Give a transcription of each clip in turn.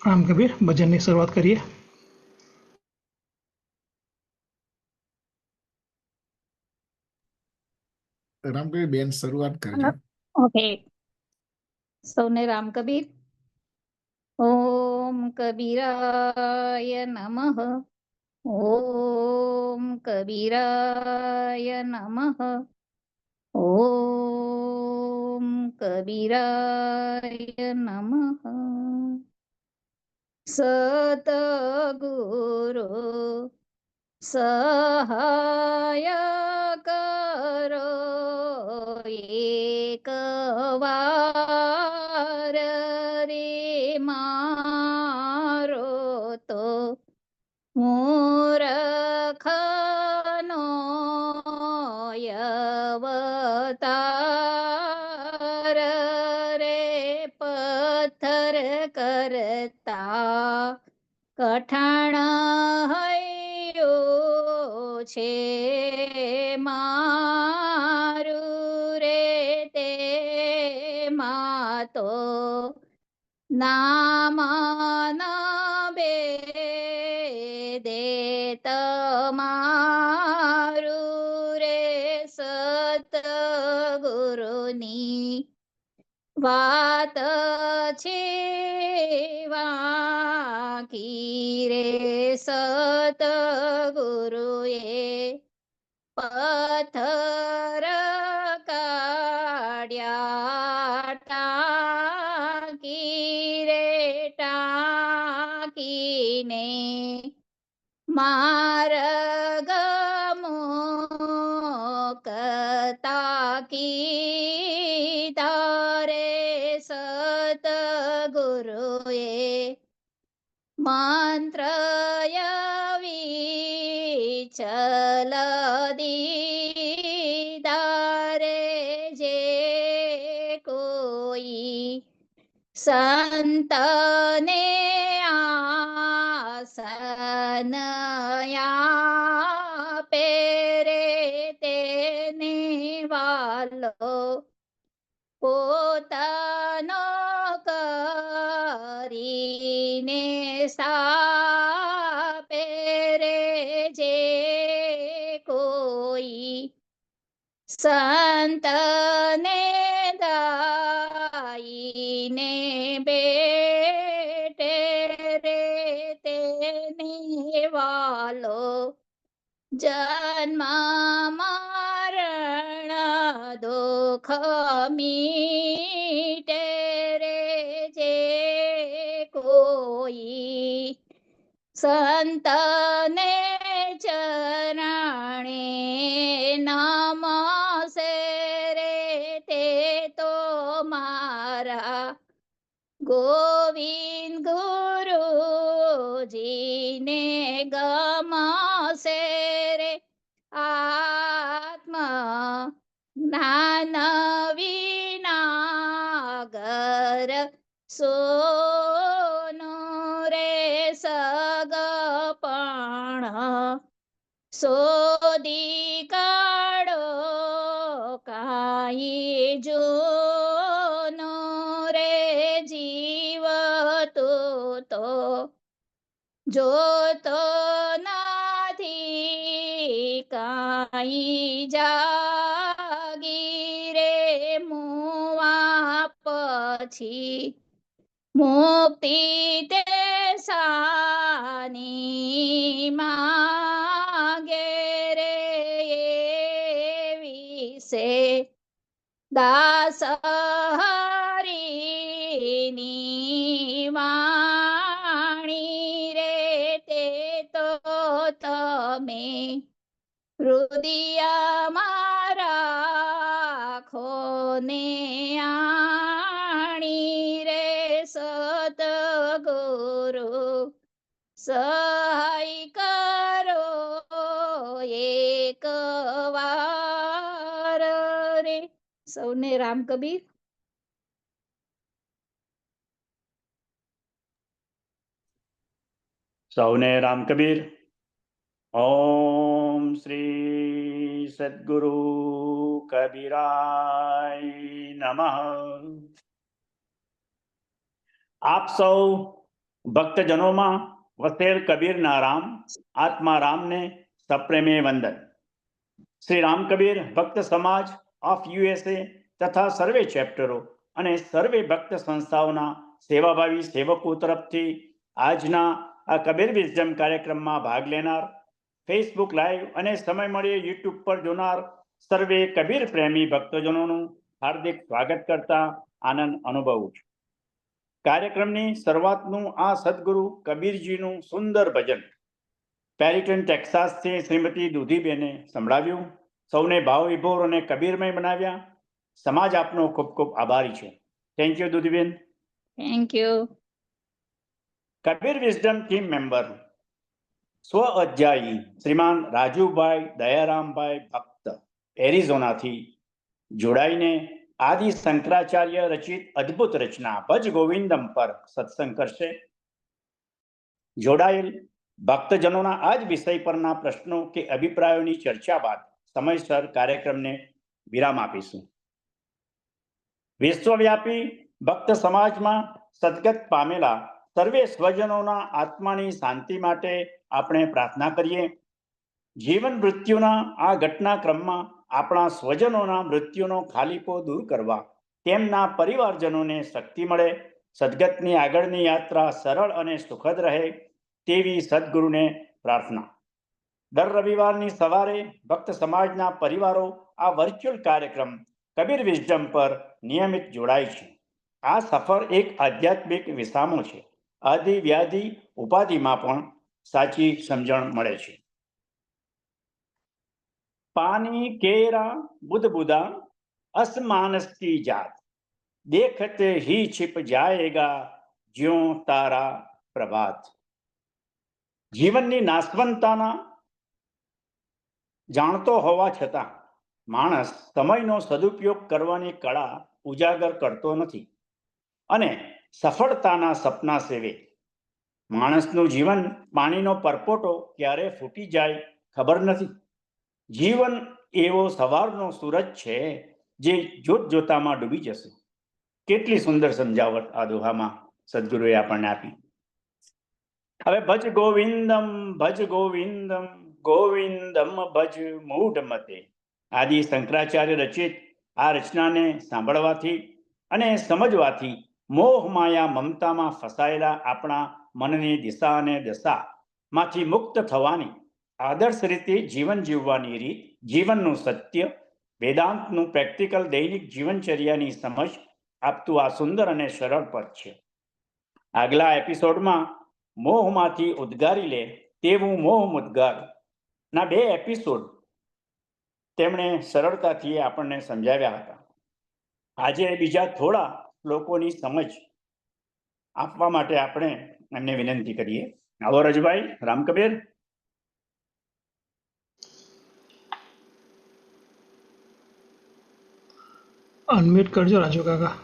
રામ કબીર ભજનની શરૂઆત કરીએ. રામકબીર બેન શરૂઆત કરજો. ઓકે, સૌને રામ કબીર. ઓમ કબીરાય નમઃ. ઓમ કબીરાય નમઃ. ઓમ કબીરાય નમઃ. સતગુરુ સહાય કરો એક વાર રે મારો તો મૂર્ખનો અવતાર રે પથ્થર કરતા કઠણ હૈયું છે મારું રે તેમાં તો નામ ન બેદે તમારું રે સતગુરુની વાત છે વાકી રે સતગુરુએ પથ્થર કાઢ્યા ટાંકી રે ટાંકીને માર્ગ મુકતા કીધા રે સતગુરુએ મંત્ર વિચલ દીધા રે જે કોઈ સંતને આસન આપે રે તેને વાલો પોતાનો કરીને સાપે રે જે કોઈ સંતને દાઈને બેટે રે તેને વાલો જન્મ મરણ દુઃખ મીટે રે જે કોઈ સંતને ચરણે નમસે રે તે તો મારા ગોવિંદ ગુરુજીને ગમશે રે. આત્મ જ્ઞાન વિનાગર સોનો રે સગપણ શોધી કાઢો કાંઈ જોનો રે જીવ તો જોતો નથી કાંઈ જાગી રે મુવા પછી મુક્તિ તે સાની માગે રે વિશે દાસ હરિની વાણી રે તે તો તમે હૃદય મારા ખોને આણી રે સતગુરુ સહાય કરો એક વાર રે. સૌને રામ કબીર. સૌને રામ કબીર. ઓમ શ્રી સદગુરુ કબીરાય નમઃ. આપ સૌ ભક્તજનોમાં વસેલ કબીરના રામ, આત્મા રામને સપ્રેમે વંદન. શ્રી રામ કબીર ભક્ત સમાજ ઓફ USA તથા સર્વે ચેપ્ટરો અને સર્વે ભક્ત સંસ્થાઓના સેવાભાવી સેવકો તરફથી આજના આ કબીર વિઝડમ કાર્યક્રમમાં ભાગ લેનાર, ફેસબુક લાઈવ અને સમય મળે યુટ્યુબ પર જોનાર સર્વે કબીર પ્રેમી ભક્તજનોનું હાર્દિક સ્વાગત કરતા આનંદ અનુભવું છું. કાર્યક્રમની શરૂઆતનું આ સદગુરુ કબીરજીનું સુંદર ભજન પેરિટન ટેક્સાસથી શ્રીમતી દુધીબેને સંભળાવ્યું. સૌને ભાવ વિભોર અને કબીરમય બનાવ્યા. સમાજ આપનો ખૂબ ખૂબ આભારી છે. Thank you Dudhiben. Thank you. Kabir wisdom team member સ્વ અધ્યાયી શ્રીમાન રાજુભાઈ દયારામભાઈ ભક્ત એરિઝોનાથી જોડાઈને આદિ શંકરાચાર્ય રચિત અદ્ભુત રચના ભજ ગોવિંદમ પર સત્સંગ કરશે. જોડાયેલ ભક્તજનોના આ જ વિષય પરના પ્રશ્નો કે અભિપ્રાયોની ચર્ચા બાદ સમયસર કાર્યક્રમને વિરામ આપીશું. વિશ્વવ્યાપી ભક્ત સમાજમાં સદગત પામેલા સર્વે સ્વજનોના આત્માની શાંતિ માટે આપણે પ્રાર્થના કરીએ. જીવન મૃત્યુના આ ઘટનાક્રમમાં આપણા સ્વજનોના મૃત્યુનો ખાલીપો દૂર કરવા તેમના પરિવારજનોને શક્તિ મળે, સદગતની આગળની યાત્રા સરળ અને સુખદ રહે તેવી સદગુરુને પ્રાર્થના. દર રવિવારની સવારે ભક્ત સમાજના પરિવારો આ વર્ચ્યુઅલ કાર્યક્રમ કબીર વિઝડમ પર નિયમિત જોડાય છે. આ સફર એક આધ્યાત્મિક વિસામો છે. આદિ વ્યાધિ ઉપાધિમાં પણ સાચી સમજણ મળે છે. પાની કેરા બુદબુદા અસમાનસ કી જાત દેખતે ही छिप जाएगा ज्यों तारा प्रभात. જીવનની નાશવંતતાના જાણતો હોવા છતાં માણસ સમયનો સદુપયોગ કરવાની કળા ઉજાગર કરતો નથી અને સફળતાના સપના સેવે. માણસનું જીવન પાણીનો પરપોટો ક્યારે ફૂટી જાય ખબર નથી. જીવન એવો સવારનો સૂરજ છે જે જોત જોતામાં ડૂબી જશે. કેટલી સુંદર સમજાવટ આ દોહામાં સદગુરુએ આપણને આપી. હવે ભજ ગોવિંદમ ગોવિંદમ ભજ મૂઢ મતે. આદિ શંકરાચાર્ય રચિત આ રચનાને સાંભળવાથી અને સમજવાથી મોહ માયા મમતામાં ફસાયેલા આપણા મનની દિશા અને દશામાંથી મુક્ત થવાની, આદર્શ રીતે જીવન જીવવાની રીત, જીવનનું સત્ય, વેદાંતનું પ્રેક્ટિકલ દૈનિક જીવનચર્યાની સમજ આપતું આ સુંદર અને સરળ પદ છે. આગલા એપિસોડમાં મોહમાંથી ઉદ્ગારી લે તેવું મોહ મુદ્ગાર ના 2 એપિસોડ તેમણે સરળતાથી આપણને સમજાવ્યા હતા. આજે બીજા થોડા લોકોની સમજ આપવા માટે આપણે એમને વિનંતી કરીએ. આવો રજભાઈ રામકબીર. અનમ્યુટ કરજો રાજુ કાકા.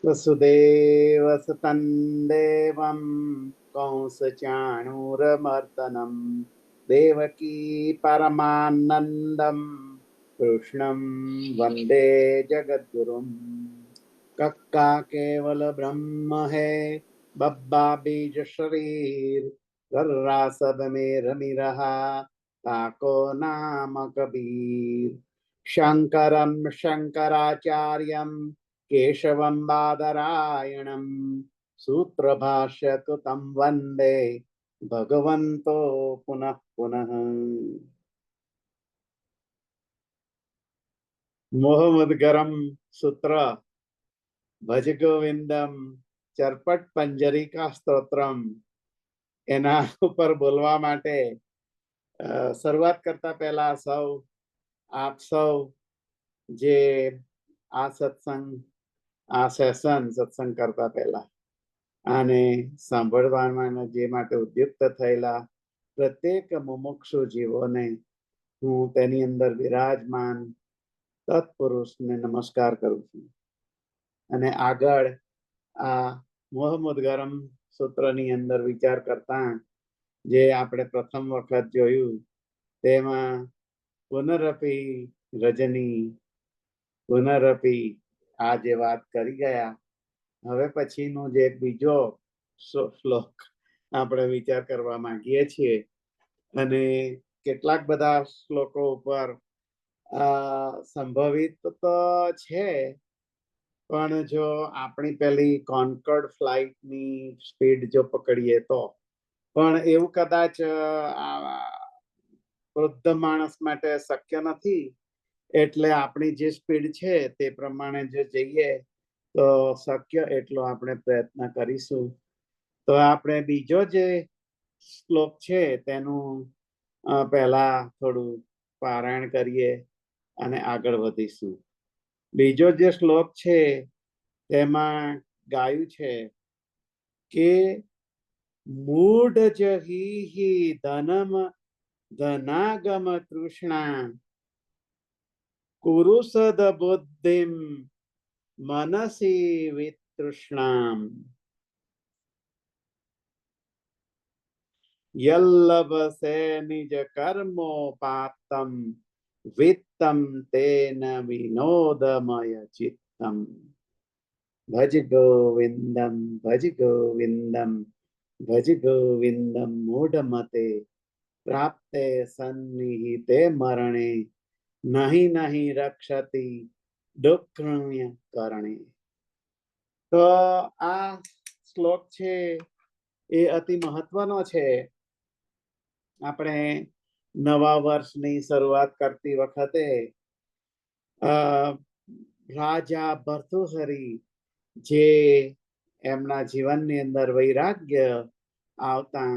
वसुदेवसुतं देवं कंसचाणूरमर्दनं देवकी परमानन्दं कृष्णं वन्दे जगद्गुरुं. कक्का केवल ब्रह्म है, बब्बा बीज शरीर, गर्रा सब में रमी रहा, ताको नाम कबीर. शंकरं शंकराचार्यं केशवं बादरायणं सूत्रभाष्य कृतं वन्दे भगवन्तो पुनः पुनः. मोहमुद्गरम सूत्र भज गोविंदम चरपट पंजरिका स्त्रोत्रम એના ઉપર બોલવા માટે શરૂઆત કરતા પહેલા આપ સૌ જે આ સત્સંગ કરતા પહેલા અને સાંભળવામાં જે માટે ઉદ્યુક્ત થયેલા પ્રત્યેક મુમુક્ષુ જીવોને હું તેની અંદર વિરાજમાન તત્પુરુષને નમસ્કાર કરું છું. અને આગળ આ મોહમુદ્ગરમ સૂત્રની અંદર વિચાર કરતા જે આપણે પ્રથમ વખત જોયું તેમાં પુનરપી રજની પુનરપી આ જે વાત કરી ગયા, હવે પછીનો જે બીજો શ્લોક આપણે વિચાર કરવા માંગીએ છીએ, અને કેટલાક બધા શ્લોકો ઉપર સંભવિત તો છે, પણ જો આપણી પેલી કોન્કર્ડ ફ્લાઇટની સ્પીડ જો પકડીએ તો, પણ એવું કદાચ વૃદ્ધ માણસ માટે શક્ય નથી, એટલે આપણી જે સ્પીડ છે તે પ્રમાણે જો જઈએ તો શક્ય એટલો આપણે પ્રયત્ન કરીશું. તો આપણે બીજો જે શ્લોક છે તેનું પહેલા થોડું પારાયણ કરીએ અને આગળ વધીશું. બીજો જે શ્લોક છે તેમાં ગાયું છે કે મૂઢ જહિ ધનમ ધનાગમ તૃષ્ણા કુરુસદ બુદ્ધિમ મનસી વિતૃષ્ણામ યલ્લભસે નિજ કર્મોપાતમ વિત્તમ તેન વિનોદમય ચિત્તમ ભજ ગોવિંદમ ભજ ગોવિંદમ ભજ ગોવિંદમ મૂઢમતે પ્રાપ્તે સન્નિહિતે મરણે નહીં નહીં રક્ષતિ દુઃખણ્ય કરણે. તો આ શ્લોક છે એ અતિ મહત્વનો છે. આપણે નવા વર્ષની શરૂઆત કરતી વખતે રાજા ભર્તૃહરિ જે એમના જીવનની અંદર વૈરાગ્ય આવતા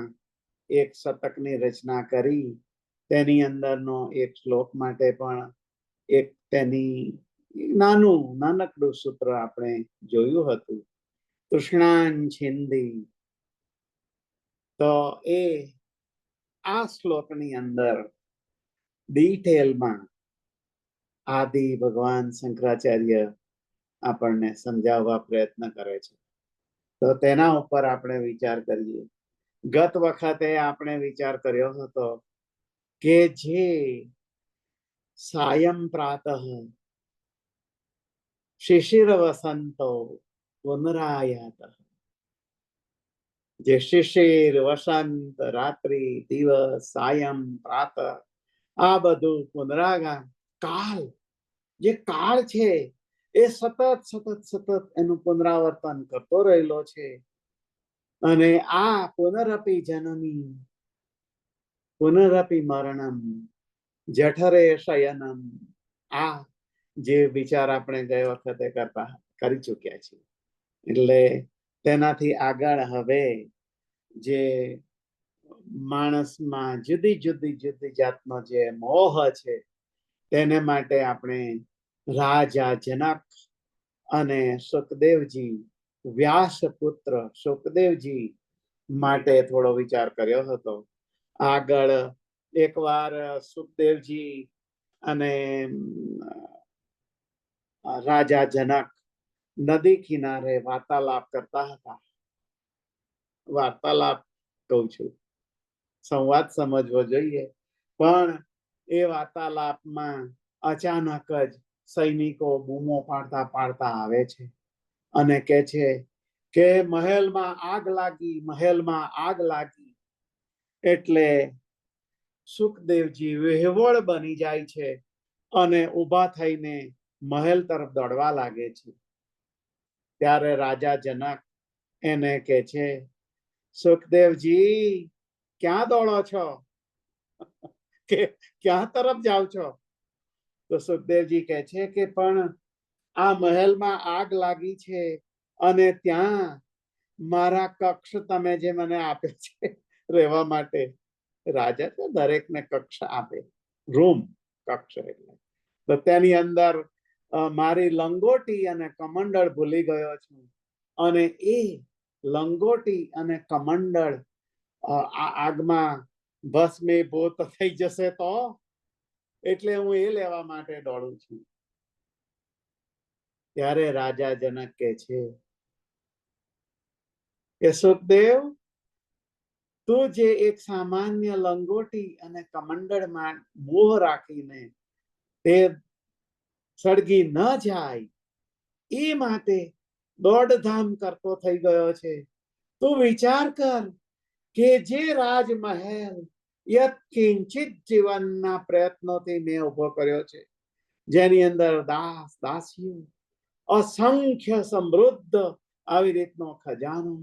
એક શતકની રચના કરી, તેની અંદરનો એક શ્લોક માટે પણ એક તેની નાનકડું સૂત્ર આપણે જોયું હતું, તૃષ્ણાન છિંદી. તો એ આ શ્લોકની અંદર ડિટેલમાં આદિ ભગવાન શંકરાચાર્ય આપણને સમજાવવા પ્રયત્ન કરે છે. તો તેના ઉપર આપણે વિચાર કરીએ. ગત વખતે આપણે વિચાર કર્યો હતો કે જે સાયં પ્રાતઃ શિશિર વસંતો પુનરાયાત, જે શિશિર વસંત રાત્રિ દિવસ સાયં પ્રાત આ બધું પુનરાગા કાળ, જે કાળ છે એ સતત એનું પુનરાવર્તન કરતો રહેલો છે. અને આ પુનરપી જનની પુનરપી મરણમ જઠરે શયનમ, આ જે વિચાર આપણે ગયે વખતે કરી ચૂક્યા છીએ. એટલે તેનાથી આગળ હવે જે માણસમાં જુદી જુદી જાતનો જે મોહ છે તેને માટે આપણે રાજા જનક અને સુખદેવજી, વ્યાસ પુત્ર સુખદેવજી માટે થોડો વિચાર કર્યો હતો. આગળ એકવાર સુખદેવજી અને રાજા જનક નદી કિનારે વાર્તાલાપ કરતા હતા. વાર્તાલાપ કહું છું, સંવાદ સમજવો જોઈએ, પણ એ વાર્તાલાપમાં અચાનક જ સૈનિકો બૂમો પાડતા આવે છે અને કહે છે કે મહેલમાં આગ લાગી, મહેલમાં આગ લાગી. એટલે સુખદેવજી વિહવળ બની જાય છે અને ઊભા થઈને મહેલ તરફ દોડવા લાગે છે. ત્યારે રાજા જનક એને કહે છે, સુખદેવજી ક્યાં દોડો છો, કે ક્યાં તરફ જાઓ છો? તો સુખદેવજી કહે છે કે પણ આ મહેલમાં આગ લાગી છે અને ત્યાં મારા કક્ષ તમે જે મને આપે છે રહેવા માટે, રાજા તો દરેકને કક્ષ આપે, રૂમ કક્ષ એટલે, તો તેની અંદર મારી લંગોટી અને કમંડળ ભૂલી ગયો છું, અને એ લંગોટી અને કમંડળ આગમાં ભસ્મીભૂત થઈ જશે તો, એટલે હું એ લેવા માટે દોડું છું. ત્યારે રાજા જનક કહે છે કે સુખદેવ, તું જે એક સામાન્ય લંગોટી અને કમંડળમાં મોહ રાખીને તે સળગી ન જાય એ માટે દોડધામ કરતો થઈ ગયો છે. તું વિચાર કર કે જે રાજમહેલ યત્કિંચિત જીવનના પ્રયત્નોથી મેં ઉભો કર્યો છે, જેની અંદર દાસ દાસીઓ અસંખ્ય સમૃદ્ધ આવી રીતનો ખજાનો,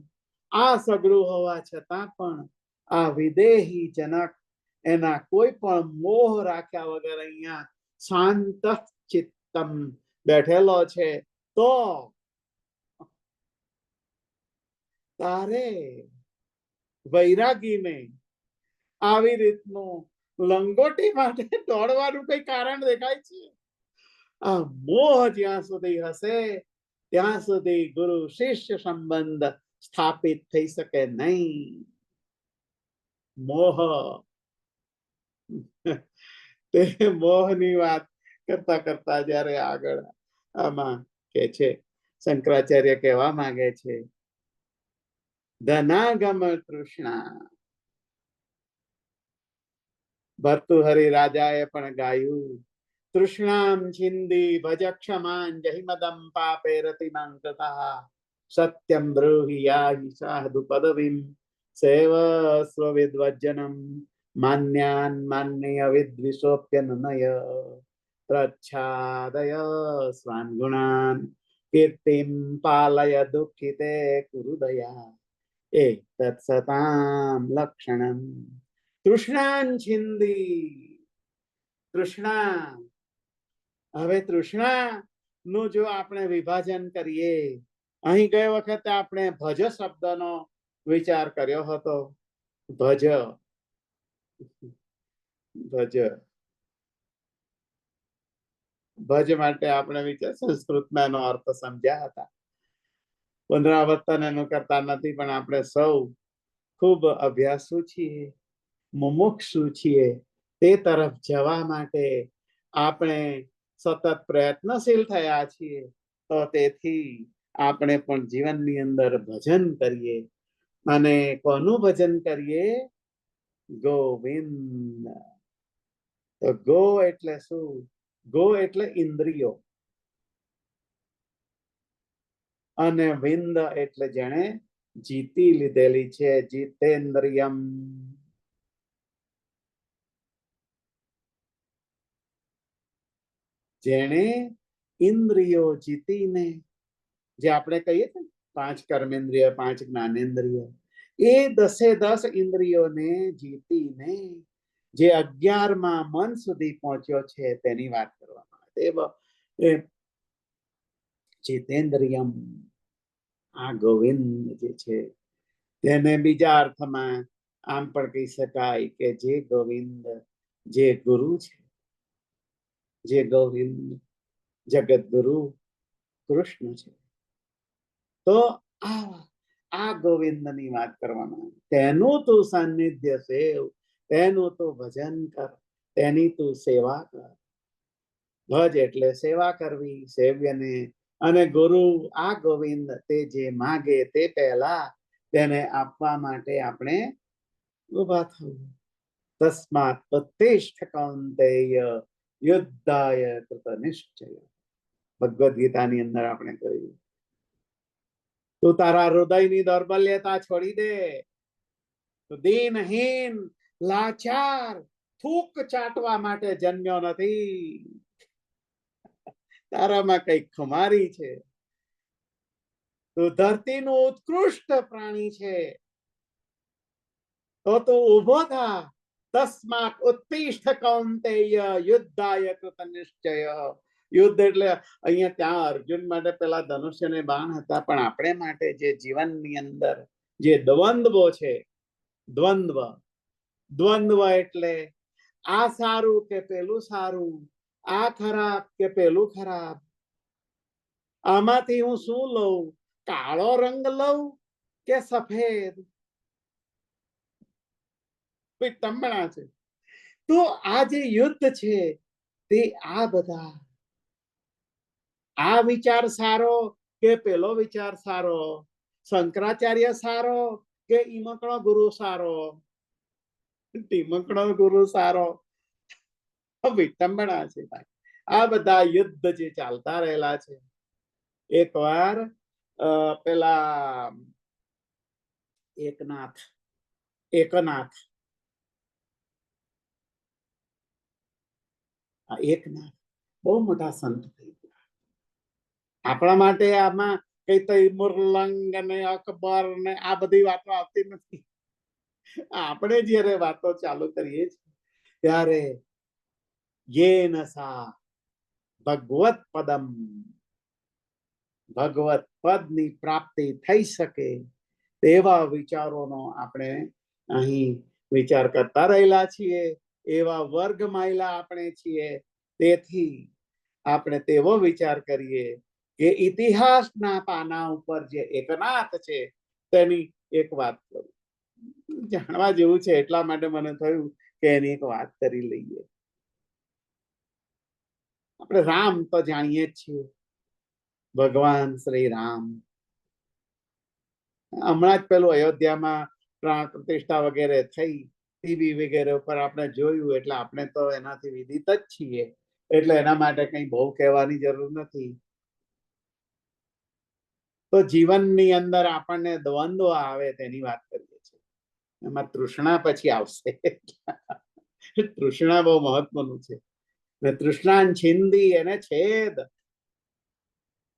આ સગળું હોવા છતાં પણ આ વિદેહી જનક એના કોઈ પણ મોહ રાખ્યા વગર અહીંયા શાંત ચિત્તમ બેઠેલો છે. તો તારે વૈરાગીને આવી રીતનું લંગોટી માટે દોડવાનું કઈ કારણ દેખાય છે? આ મોહ જ્યાં સુધી હશે ત્યાં સુધી ગુરુ શિષ્ય સંબંધ સ્થાપિત થઈ શકે નહીં. મોહ, તે મોહની વાત કરતા કરતા જ્યારે આગળ આમાં કે છે, શંકરાચાર્ય કહેવા માંગે છે, ધનાગમ તૃષ્ણા. ભર્તુહરિ રાજાએ પણ ગાયું, તૃષ્ણામ છિંદી ભજ ક્ષમાન જહિમદમ પાપે રતિમાન કૃતા સત્યમ બ્રૂહિ યાહિ સાધુ પદવીમ સેવ સ્વવિદ્વજ્જનમ માન્યાન માન્ય વિદ્વિષોપ્યનય પ્રચ્છાદય સ્વાન ગુણાન કીર્તિમ પાલય દુઃખિતે કુરુ દયા એતત્સતામ લક્ષણમ. તૃષ્ણાન છિંદી. તૃષ્ણા, હવે તૃષ્ણા નું જો આપણે વિભાજન કરીએ, અહીં ગઈ વખતે આપણે ભજ શબ્દનો વિચાર કર્યો હતો. ભજ, ભજ, ભજ માટે આપણે વિચાર સંસ્કૃતમાં એનો અર્થ સમજ્યા હતા. પુનરાવર્તન એનું કરતા નથી, પણ આપણે સૌ ખૂબ અભ્યાસુ છીએ, મુમુક્ષુ છીએ. તે તરફ જવા માટે આપણે સતત પ્રયત્નશીલ થયા છીએ. તો તેથી આપણે પણ જીવનની અંદર ભજન કરીએ. અને કોનું ભજન કરીએ? ગોવિંદ. તો ગો એટલે શું? ગો એટલે ઇન્દ્રિયો, અને વિંદ એટલે જેણે જીતી લીધેલી છે, જીતેન્દ્રિયમ. જેણે ઇન્દ્રિયો જીતીને, જે આપણે કહીએ છીએ 5 કર્મેન્દ્રિય 5 જ્ઞાનેન્દ્રિય, એ 10 ઇન્દ્રિયોને જીતીને જે 11માં મન સુધી પહોંચ્યો છે તેની વાત કરવામાં આવે. જીતેન્દ્રિયમ, આ ગોવિંદ જે છે તેને બીજા અર્થમાં આમ પણ કહી શકાય કે જે ગોવિંદ, જે ગુરુ છે, જે ગોવિંદ જગત ગુરુ કૃષ્ણ છે. તો આ ગોવિંદની વાત કરવામાં, તેનું તું સાનિધ્ય સેવ, તેનું તું ભજન કર, તેની તું સેવા કર. ભજ એટલે સેવા કરવી, સેવ્યને. અને ગુરુ આ ગોવિંદ તે જે માગે તે પહેલા તેને આપવા માટે આપણે ઉભા થવું. તસ્માત ઉત્તિષ્ઠ કૌંતેય યુદ્ધાય કૃત નિશ્ચય. ભગવદ ગીતાની અંદર આપણે કહ્યું, તું તારા હૃદયની દૌર્બલ્યતા છોડી દે. તો દીનહીન લાચાર થૂક ચાટવા માટે જન્મ્યો નથી. તારામાં કઈક ખુમારી છે. તું ધરતીનું ઉત્કૃષ્ટ પ્રાણી છે. તો તું ઉભો થા. તસ્માત ઉત્તિષ્ઠ કૌંતેય યુદ્ધાય કૃત નિશ્ચય. યુદ્ધ એટલે અહીંયા ત્યાં અર્જુન માટે પેલા ધનુષ્યને બાણ હતા, પણ આપણે માટે જે જીવનની અંદર જે દ્વંદ્વો છે, દ્વંદ્વ, દ્વંદ્વ એટલે આ સારું કે પેલું સારું, આ ખરાબ કે પેલું ખરાબ, આમાંથી હું શું લઉં? કાળો રંગ લઉં કે સફેદ? તમણા છે. તો આ જે યુદ્ધ છે તે આ બધા, આ વિચાર સારો કે પેલો વિચાર સારો, શંકરાચાર્ય સારો કે ઈમકણો ગુરુ સારો, ટીમકણો ગુરુ સારો, વિટંબણા છે ભાઈ. આ બધા યુદ્ધ જે ચાલતા રહેલા છે. એકવાર પેલા એકનાથ બહુ મોટા સંત થઈ ગયા. આપણા માટે આમાં કઈ તૈમુરલંગ ને અકબર ને આ બધી વાતો આવતી નથી. આપણે જયારે વાતો ચાલુ કરીએ છીએ ત્યારે યેન સા ભગવત પદમ, ભગવત પદની પ્રાપ્તિ થઈ શકે તેવા વિચારોનો આપણે અહીં વિચાર કરતા રહેલા છીએ. એવા વર્ગ માયલા આપણે છીએ. તેથી આપણે તેવો વિચાર કરીએ કે ઇતિહાસના પાના ઉપર જે એકનાથ છે તેની એક વાત કરું. જાણવા જેવું છે એટલા માટે મને થયું કે એની એક વાત કરી લઈએ. આપણે રામ તો જાણીએ જ છીએ, ભગવાન શ્રી રામ. હમણાં જ પેલું અયોધ્યામાં પ્રાણ પ્રતિષ્ઠા વગેરે થઈ, ટીવી વગેરે ઉપર આપણે જોયું એટલે આપણે તો એનાથી વિદિત જ છીએ, એટલે એના માટે કઈ બહુ કહેવાની જરૂર નથી. તો જીવનની અંદર આપણને દ્વંદ્વ આવે તેની વાત કરીએ છીએ. એમાં તૃષ્ણા પછી આવશે. તૃષ્ણા બહુ મહત્વનું છે. ને તૃષ્ણાન છિંદી એને છેદ.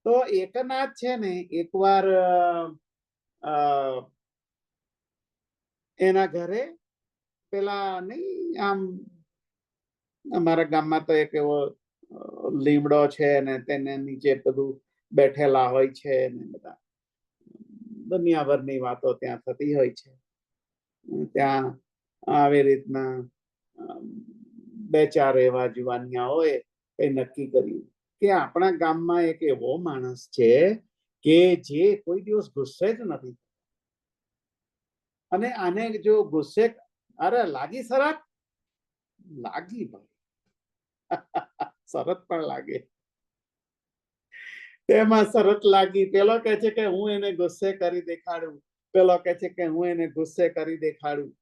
તો એકનાથ છે ને એકવાર એના ઘરે પેલા નહીં આમ અમારા ગામમાં તો એક એવો લીમડો છે ને તેને નીચે બધું બેઠેલા હોય છે ને બધા દુનિયાભરની વાતો ત્યાં થતી હોય છે. ત્યાં આવી રીતના બે ચાર એવા જુવાનિયા હોય કઈ નક્કી કર્યું કે આપણા ગામમાં એક એવો માણસ છે કે જે કોઈ દિવસ ગુસ્સે જ નથી, અને આને જો ગુસ્સે અરે લાગી શરત લાગી ભાઈ શરત પણ લાગે. તેમાં શરત લાગી. પેલો કહે છે કે હું એને ગુસ્સે કરી દેખાડું, પેલો કહે છે કે હું એને ગુસ્સે કરી દેખાડું.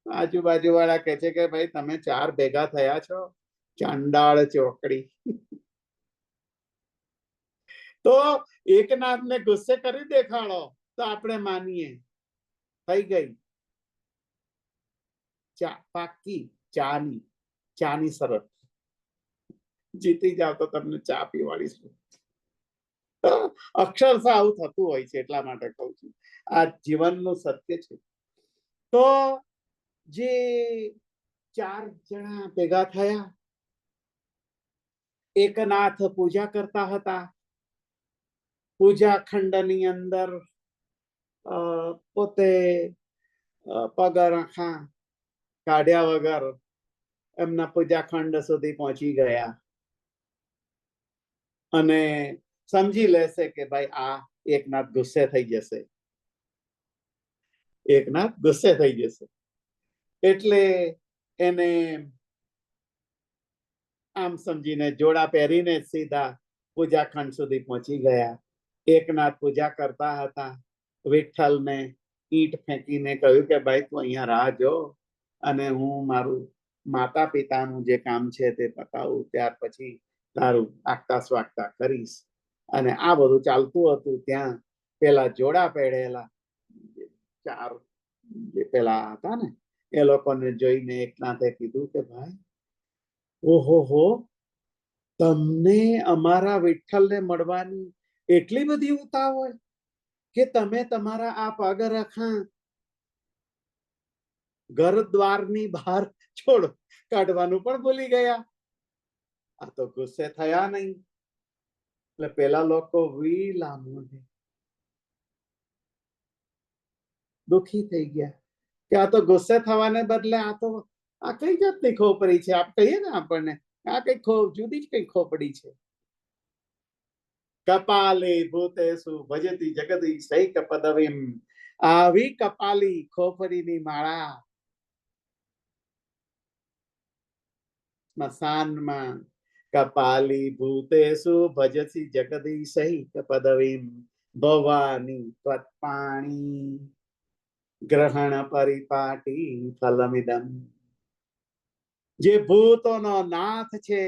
આજુબાજુ વાળા કહે છે કે ભાઈ તમે ચાર ભેગા થયા છો, ચાંડાળ ચોકડી. તો એકનાથને ગુસ્સે કરી દેખાડો તો આપણે માનીએ. થઈ ગઈ ચા પાકી, ચાની શરત. જીતી જાવ તો તમને ચા પીવાડીશું. અક્ષરશઃ આવું થતું હોય છે એટલા માટે કહું છું. આ જીવનનું સત્ય છે. તો જે ચાર જણા ભેગા થયા, એકનાથ પૂજા કરતા હતા. પૂજા ખંડની અંદર પોતે પગરખા કાઢ્યા વગર એમના પૂજા ખંડ સુધી પહોંચી ગયા અને સમજી લેશે કે ભાઈ આ એકનાથ ગુસ્સે થઈ જશે, એકનાથ ગુસ્સે થઈ જશે. એટલે એને આમ સમજીને જોડા પહેરીને સીધા પૂજા ખંડ સુધી પહોંચી ગયા. એકનાથ પૂજા કરતા હતા. વિઠ્ઠલને ઈંટ ફેંકીને કહ્યું કે ભાઈ તું અહીંયા રાહ જો અને હું મારું માતા પિતાનું જે કામ છે તે પતાવું, ત્યાર પછી તારું આગતા સ્વાગતા કરીશ. અને આ બધું ચાલતું હતું. ત્યાં પેલા જોડા પહેરેલા ચાર જે પેલા હતા ને એ લોકોને જોઈને એકનાથે કીધું કે ભાઈ ઓહો હો, તમને અમારા વિઠ્ઠલને મળવાની એટલી બધી ઉતાવળ કે તમે તમારા આ પગરખા ઘર દ્વારની બહાર છોડો કાઢવાનું પણ ભૂલી ગયા. આ તો ગુસ્સે થયા નહીં. એટલે પેલા લોકો વીલા મોઢે દુખી થઈ ગયા કે આ તો ગુસ્સે થવાને બદલે આ તો આ કઈ જાતની ખોપડી છે. આપ કહીએ ને આપણને આ કઈ જુદી જ કઈ ખોપડી છે. કપાલે ભૂતેષુ ભજતી જગદી સૈક પદવીમ. આવી કપાલી ખોપડીની માળા સ્મશાનમાં કપાલી ભૂતેષુ ભજતી જગદી સૈક પદવીમ ભવાની ત્વત્પાણી. ગ્રહણ પરિપાટી ફલમિદમ. જે ભૂતોનો નાથ છે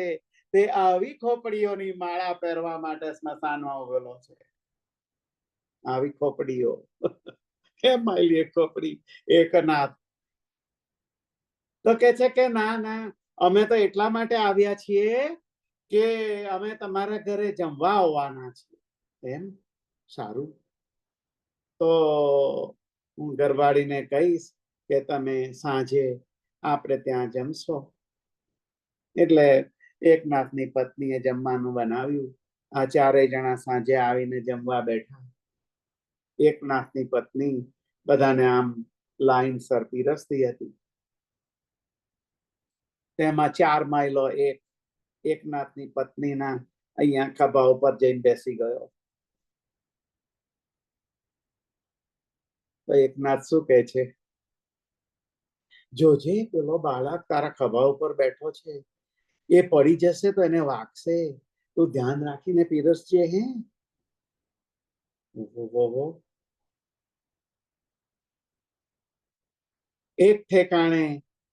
તે આવી ખોપડીઓની માળા પહેરવા માટે સ્મશાનમાં ઉભેલો છે. આવી ખોપડીઓ કેમ માયલી એક ખોપડી એકનાથ. તો કે છે કે ના ના, અમે તો એટલા માટે આવ્યા છીએ કે અમે તમારા ઘરે જમવા આવવાના છીએ. એમ? સારું, તો હું ઘરવાળીને કહીશ કે તમે સાંજે આપણે ત્યાં જમશો. એટલે એકનાથની પત્નીએ જમવાનું બનાવ્યું. આ ચારેય જણા સાંજે આવીને જમવા બેઠા. એકનાથની પત્ની બધાને આમ લાઈનસર પીરસતી હતી. તેમાં 4 માઇલો એકનાથની પત્નીના અહીંયા ખભા ઉપર જઈને બેસી ગયો. તો એકનાથ શું કહે છે? જોજે, પેલો બાળક તારા ખભા ઉપર બેઠો છે, એ પડી જશે તો એને વાગશે. તું ધ્યાન રાખીને પીરસજે. હે એક ઠેકાણે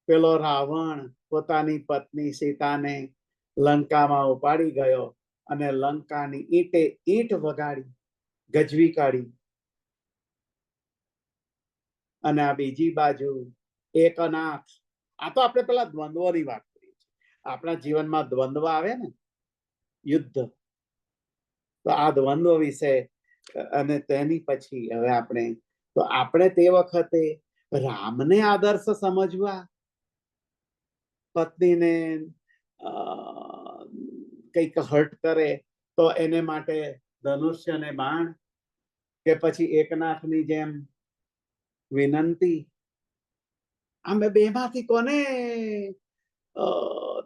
પેલો રાવણ પોતાની પત્ની સીતાને લંકામાં ઉપાડી ગયો અને લંકાની ઈંટે ઈંટ વગાડી, ગજવી કાઢી. અને આ બીજી બાજુ એકનાથ. આ તો આપણે પેલા દ્વંદ્વની વાત કરીએ છીએ. આપણા જીવનમાં દ્વંદ્વ આવે ને, યુદ્ધ. તો આ દ્વંદ્વ વિશે અને તેની પછી હવે આપણે તે વખતે રામને આદર્શ સમજવા, પત્નીને કંઈક હર્ટ કરે તો એને માટે ધનુષ્ય ને બાણ, કે પછી એકનાથની જેમ વિનંતી. અમે બેમાંથી કોને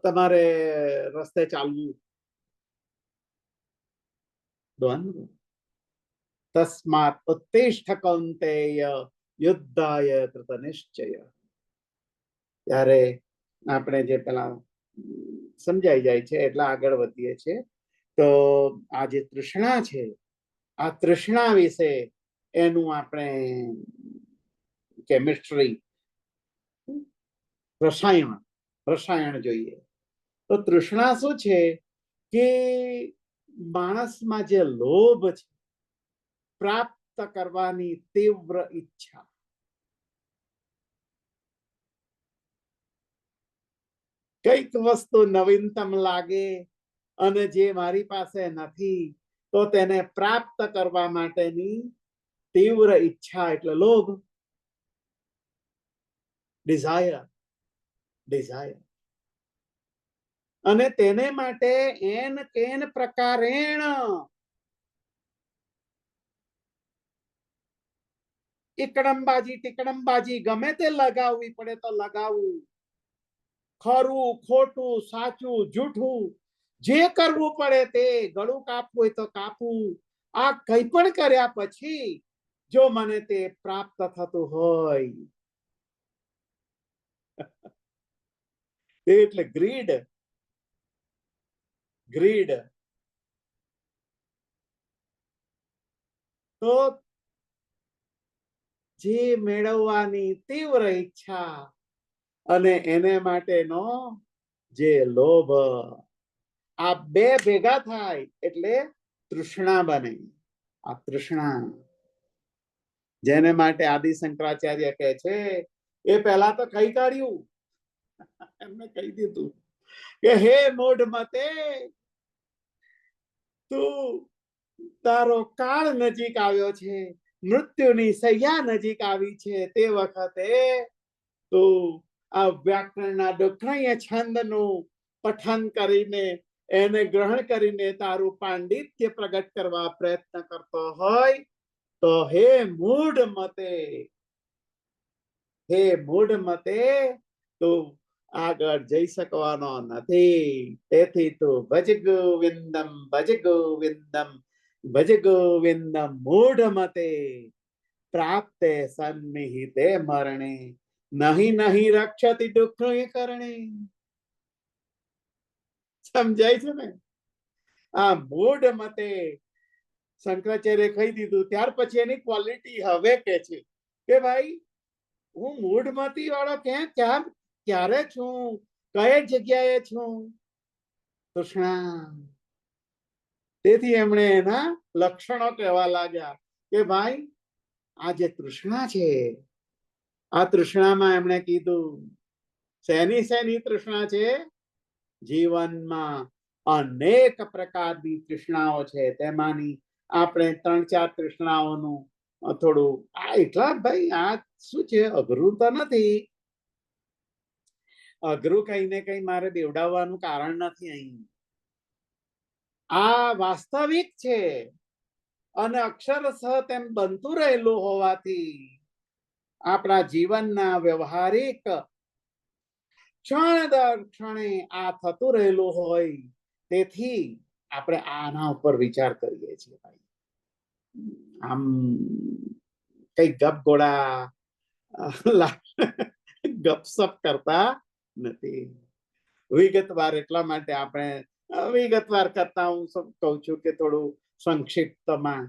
તમારે રસ્તે ચાલવું? દ્વંદ્વ. તસ્માત ઉત્તિષ્ઠ કૌંતેય યુદ્ધાય કૃતનિશ્ચય. ત્યારે આપણે જે પેલા સમજાઈ જાય છે એટલે આગળ વધીએ છીએ. તો આ જે તૃષ્ણા છે, આ તૃષ્ણા વિશે એનું આપણે કેમિસ્ટ્રી, રસાયણ જોઈએ. તો તૃષ્ણા શું છે કે માણસમાં જે લોભ છે, પ્રાપ્ત કરવાની તીવ્ર ઈચ્છા. કઈક વસ્તુ નવીનતમ લાગે અને જે મારી પાસે નથી તો તેને પ્રાપ્ત કરવા માટેની તીવ્ર ઈચ્છા એટલે લોભ. ડિઝાયર. અને તેને માટે એન કેન પ્રકારેણ ઇકડમબાજી ટીકડમબાજી ગમે તે લગાવવી પડે તો લગાવવું. ખરું ખોટું, સાચું જૂઠું, જે કરવું પડે તે, ગળું કાપવું હોય તો કાપવું. આ કંઈ પણ કર્યા પછી જો મને તે પ્રાપ્ત થતું હોય એટલે ગ્રીડ. તો જે મેળવવાની તીવ્ર ઈચ્છા અને એને માટેનો જે લોભ, આ બે ભેગા થાય એટલે તૃષ્ણા બને. આ તૃષ્ણા જેને માટે આદિ શંકરાચાર્ય કહે છે, એ પહેલા તો કઈ કાઢ્યું, એમને કહી દીધું કે હે મૂઢ મતે, તું તારો કાળ નજીક આવ્યો છે, મૃત્યુની સૈયા નજીક આવી છે. તે વખતે તું આ વ્યાકરણના દુઃખમય છંદનું પઠન કરીને એને ગ્રહણ કરીને તારું પાંડિત્ય પ્રગટ કરવા પ્રયત્ન કરતો હોય તો હે મૂઢ મતે તું આગળ જઈ શકવાનો નથી. તેથી તું ભજ ગોવિંદમ મૂઢ મતે પ્રાપ્તે સન્નિહિતે મરણે નહીં રક્ષતિ દુઃખ કરણે. સમજાય છે ને? આ મૂઢ મતે શંકરાચાર્ય કહી દીધું. ત્યાર પછી એની ક્વોલિટી હવે કે છે કે ભાઈ હું મૂઢમતી વાળો ક્યારે છું, કઈ જગ્યાએ છું? તૃષ્ણા. તેથી એમણે એના લક્ષણો કહેવા લાગ્યા કે ભાઈ આ જે તૃષ્ણા છે, આ તૃષ્ણામાં એમણે કીધું શેની તૃષ્ણા છે? જીવનમાં અનેક પ્રકારની તૃષ્ણાઓ છે, તેમાંની આપણે 3-4 તૃષ્ણાઓનું થોડું એટલા ભાઈ આ શું છે, અઘરું તો નથી. અઘરું કઈ ને કઈ મારે બેવડાવવાનું કારણ નથી. અહીં આ વાસ્તવિક છે અને અક્ષરશઃ તેમ બનતું રહેલું હોવાથી આપણા જીવનના વ્યવહારિક ક્ષણ દર ક્ષણે આ થતું રહેલું હોય, તેથી આપણે આના ઉપર વિચાર કરીએ છીએ. ભાઈ આમ કઈ ગપગોળા ગપસપ કરતા નથી. વિગતવાર એટલા માટે આપણે વિગતવાર કરતા હું કહું છું કે થોડું સંક્ષિપ્તમાં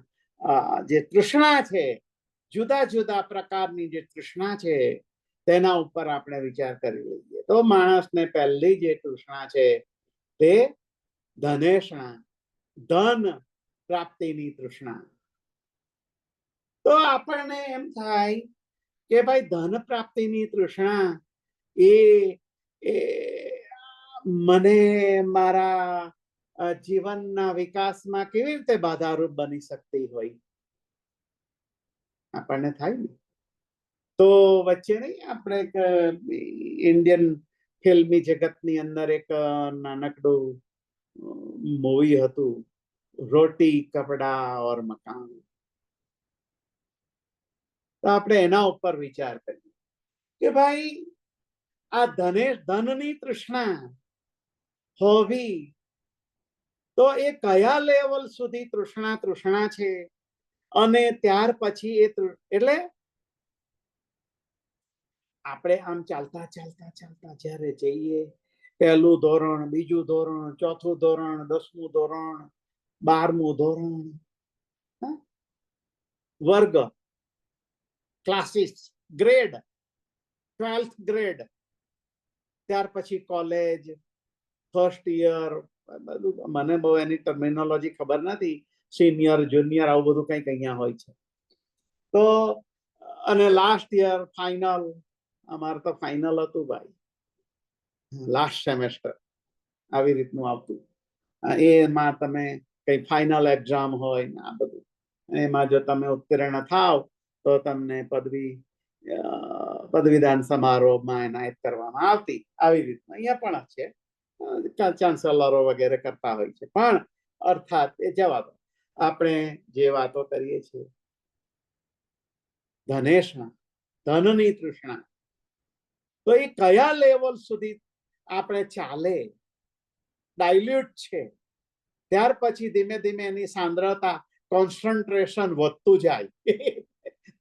જે તૃષ્ણા છે, જુદા જુદા પ્રકારની જે તૃષ્ણા છે તેના ઉપર આપણે વિચાર કરી લઈએ. તો માણસને પહેલી જે તૃષ્ણા છે તે ધનેષણા, ધન પ્રાપ્તિની તૃષ્ણા. તો આપણને એમ થાય કે ભાઈ ધન પ્રાપ્તિની તૃષ્ણા એ મને મારા જીવનના વિકાસમાં કેવી રીતે બાધારૂપ બની શકતી હોય? આપણને થાય ને. તો વચ્ચે નહીં આપણે એક ઇન્ડિયન ફિલ્મી જગતની અંદર એક નાનકડું મૂવી હતું, રોટી કપડા ઓર મકાન. તો આપણે એના ઉપર વિચાર કરીએ કે ભાઈ આ ધનની તૃષ્ણા હોવી તો એ કયા લેવલ સુધી તૃષ્ણા છે, અને ત્યાર પછી એટલે આપણે આમ ચાલતા જ્યારે જઈએ, 1લું ધોરણ, 2જું ધોરણ, 4થું ધોરણ, 10મું ધોરણ, 12મું ધોરણ, વર્ગ, ક્લાસીસ, ગ્રેડ, 12th ગ્રેડ, ત્યાર પછી કોલેજ, ફર્સ્ટ યર, બધું મને બહુ એની ટર્મિનોલોજી ખબર નથી, સિનિયર, જુનિયર, આવું બધું કંઈક અહીંયા હોય છે. તો અને લાસ્ટ યર ફાઇનલ. અમારે તો ફાઇનલ હતું ભાઈ, લાસ્ટ સેમેસ્ટર આવી રીતનું આવતું. એમાં તમે કઈ ફાઇનલ એક્ઝામ હોય ને આ બધું, એમાં જો તમે ઉત્તીર્ણ થાવ તો તમને પદવીદાન સમારોહમાં એનાયત કરવામાં આવતી. આવી રીતના અહીંયા પણ છે, ચાન્સેલરો વગેરે કરતા હોય છે. પણ અર્થાત એ જવા દો, આપણે જે વાતો કરીએ છીએ ધનેષણા, ધનની તૃષ્ણા, તો એ કયા લેવલ સુધી આપણે ચાલે, ડાયલ્યુટ છે, ત્યાર પછી ધીમે ધીમે એની સાંદ્રતા, કોન્સન્ટ્રેશન વધતું જાય.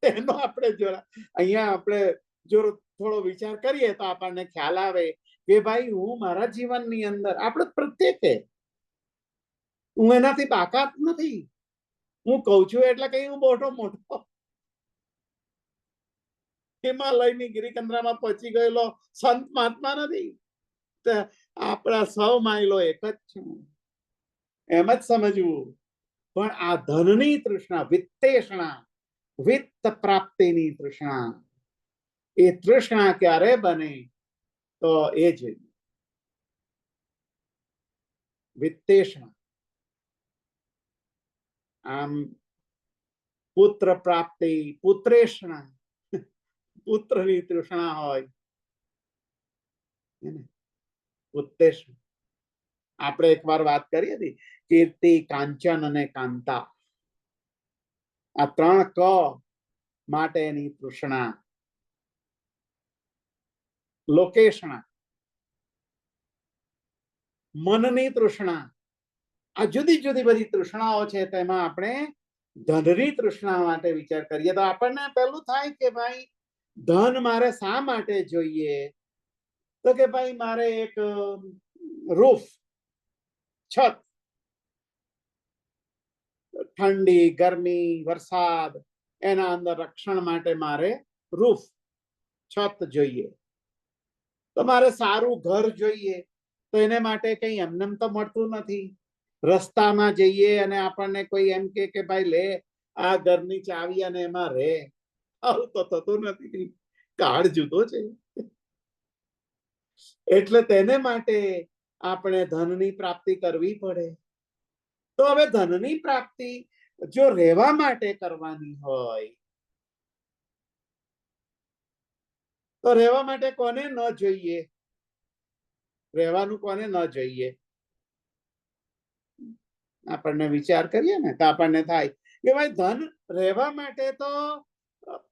તેનો આપણે અહીંયા આપણે જો થોડો વિચાર કરીએ તો આપણને ખ્યાલ આવે કે ભાઈ હું મારા જીવનની અંદર, આપણે પ્રત્યેકે, હું એનાથી બાકાત નથી. હું કઉ છું એટલે કઈ હું મોટો હિમાલયની ગિરિકંદરામાં પહોંચી ગયેલો સંત મહાત્મા નથી. આપણા સૌ માયલો એક જ છું, એમ જ સમજવું. પણ આ ધનની તૃષ્ણા, વિત્તેષણા, વિત્ત પ્રાપ્તિની તૃષ્ણા, એ તૃષ્ણા ક્યારે બને? તો એ જોઈએ વિત્તેષણા. આમ પુત્ર પ્રાપ્તિ, પુત્રેષણા, પુત્રની તૃષ્ણા હોય, ઉત્તેષણા. આપણે એકવાર વાત કરી હતી, કીર્તિ, કાંચન અને કાંતા, આ 3 ક માટેની તૃષ્ણા. લોકેષણા, મનની તૃષ્ણા. આ જુદી જુદી બધી તૃષ્ણાઓ છે, તેમાં આપણે ધનની તૃષ્ણા માટે વિચાર કરીએ તો આપણને પેલું થાય કે ભાઈ ધન મારે શા માટે જોઈએ? તો કે ભાઈ મારે એક રૂફ, છત, ઠંડી, ગરમી, વરસાદ, એના અંદર રક્ષણ માટે મારે રૂફ, છત જોઈએ, તમારે સારું ઘર જોઈએ, તો એને માટે કઈ એમનેમ તો મળતું નથી. રસ્તામાં જઈએ અને આપણને કોઈ એમ કે ભાઈ લે આ ઘરની ચાવી અને એમાં રહે, આવું તો થતું નથી. કાળ જુદો છે. એટલે તેને માટે આપણે ધનની પ્રાપ્તિ કરવી પડે. તો હવે ધનની પ્રાપ્તિ જો રહેવા માટે કરવાની હોય તો રહેવા માટે કોને ન જોઈએ? રહેવાનું કોને ન જોઈએ? આપણને વિચાર કરીએ ને તો આપણને થાય કે ભાઈ ધન રહેવા માટે તો